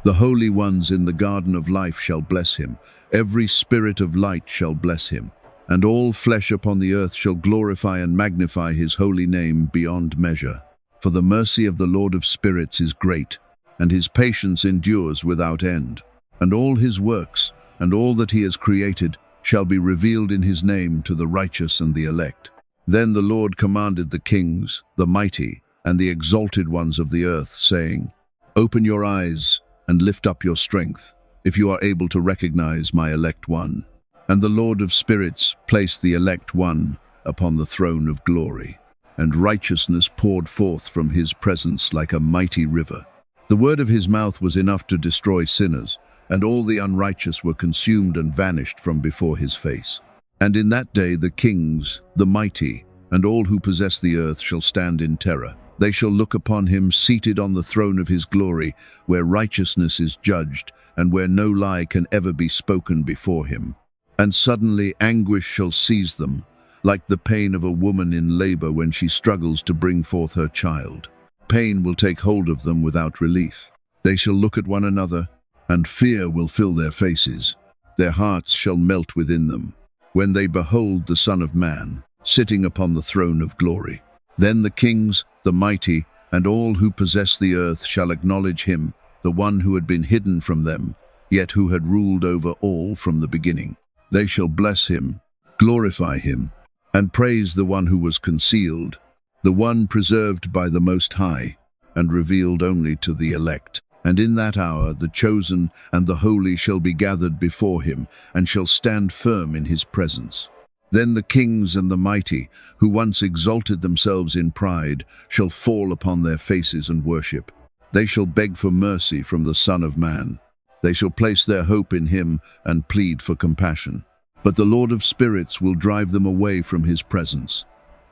The holy ones in the garden of life shall bless him. Every spirit of light shall bless him. And all flesh upon the earth shall glorify and magnify his holy name beyond measure. For the mercy of the Lord of spirits is great, and his patience endures without end. And all his works, and all that he has created, shall be revealed in his name to the righteous and the elect. Then the Lord commanded the kings, the mighty, and the exalted ones of the earth, saying, Open your eyes and lift up your strength, if you are able to recognize my elect one. And the Lord of spirits placed the elect one upon the throne of glory. and righteousness poured forth from his presence like a mighty river. The word of his mouth was enough to destroy sinners, and all the unrighteous were consumed and vanished from before his face. And in that day the kings, the mighty, and all who possess the earth shall stand in terror. They shall look upon him seated on the throne of his glory, where righteousness is judged, and where no lie can ever be spoken before him. And suddenly anguish shall seize them, like the pain of a woman in labor when she struggles to bring forth her child. Pain will take hold of them without relief. They shall look at one another, and fear will fill their faces. Their hearts shall melt within them, when they behold the Son of Man, sitting upon the throne of glory. Then the kings, the mighty, and all who possess the earth shall acknowledge him, the one who had been hidden from them, yet who had ruled over all from the beginning. They shall bless him, glorify him, and praise the one who was concealed, the one preserved by the Most High, and revealed only to the elect. And in that hour the chosen and the holy shall be gathered before him, and shall stand firm in his presence. Then the kings and the mighty, who once exalted themselves in pride, shall fall upon their faces and worship. They shall beg for mercy from the Son of Man. They shall place their hope in him and plead for compassion. But the Lord of spirits will drive them away from his presence.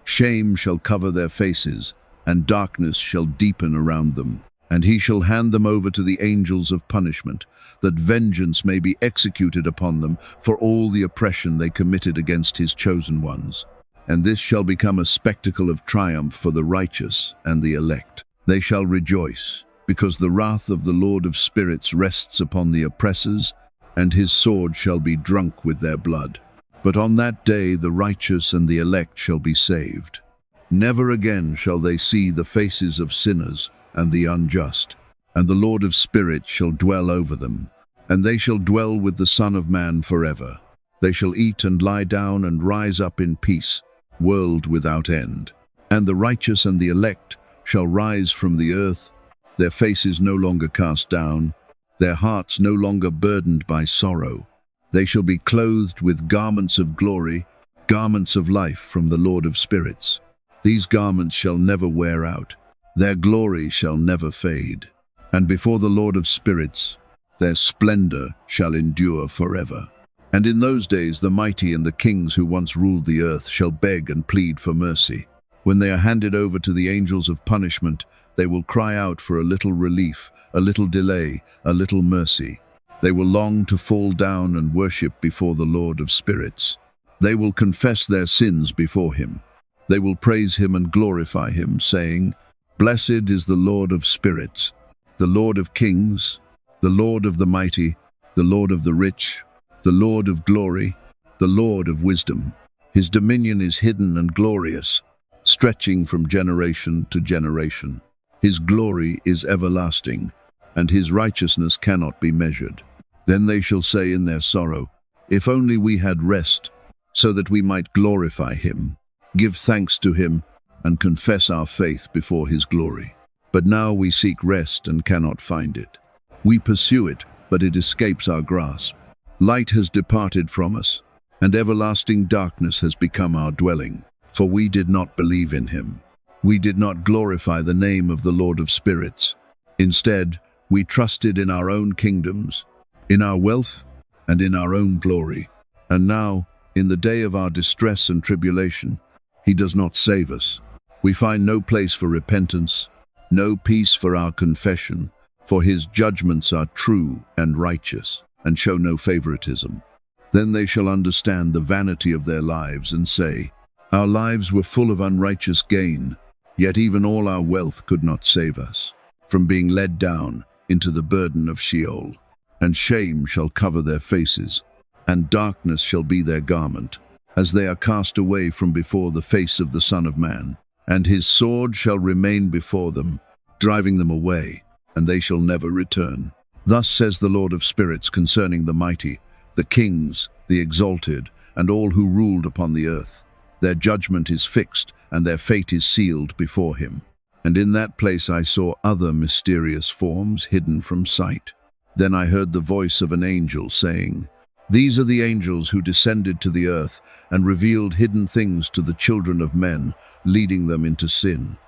Shame shall cover their faces, and darkness shall deepen around them. And he shall hand them over to the angels of punishment, that vengeance may be executed upon them for all the oppression they committed against his chosen ones. And this shall become a spectacle of triumph for the righteous and the elect. They shall rejoice, because the wrath of the Lord of spirits rests upon the oppressors, and his sword shall be drunk with their blood. But on that day the righteous and the elect shall be saved. Never again shall they see the faces of sinners and the unjust, and the Lord of spirits shall dwell over them, and they shall dwell with the Son of Man forever. They shall eat and lie down and rise up in peace, world without end. And the righteous and the elect shall rise from the earth, their faces no longer cast down, their hearts no longer burdened by sorrow. They shall be clothed with garments of glory, garments of life from the Lord of spirits. These garments shall never wear out, their glory shall never fade. And before the Lord of spirits, their splendor shall endure forever. And in those days the mighty and the kings who once ruled the earth shall beg and plead for mercy. When they are handed over to the angels of punishment, they will cry out for a little relief, a little delay, a little mercy. They will long to fall down and worship before the Lord of spirits. They will confess their sins before him. They will praise him and glorify him, saying, "Blessed is the Lord of spirits, the Lord of kings, the Lord of the mighty, the Lord of the rich, the Lord of glory, the Lord of wisdom. His dominion is hidden and glorious, stretching from generation to generation. His glory is everlasting, and his righteousness cannot be measured." Then they shall say in their sorrow, "If only we had rest, so that we might glorify him, give thanks to him, and confess our faith before his glory. But now we seek rest and cannot find it. We pursue it, but it escapes our grasp. Light has departed from us, and everlasting darkness has become our dwelling. For we did not believe in him. We did not glorify the name of the Lord of spirits. Instead, we trusted in our own kingdoms, in our wealth, and in our own glory. And now, in the day of our distress and tribulation, he does not save us. We find no place for repentance, no peace for our confession, for his judgments are true and righteous, and show no favoritism. Then they shall understand the vanity of their lives and say, "Our lives were full of unrighteous gain, yet even all our wealth could not save us from being led down into the burden of Sheol. And shame shall cover their faces, and darkness shall be their garment, as they are cast away from before the face of the Son of Man. And his sword shall remain before them, driving them away, and they shall never return. Thus says the Lord of spirits concerning the mighty, the kings, the exalted, and all who ruled upon the earth. Their judgment is fixed, and their fate is sealed before him. And in that place I saw other mysterious forms hidden from sight. Then I heard the voice of an angel saying, These are the angels who descended to the earth and revealed hidden things to the children of men, leading them into sin.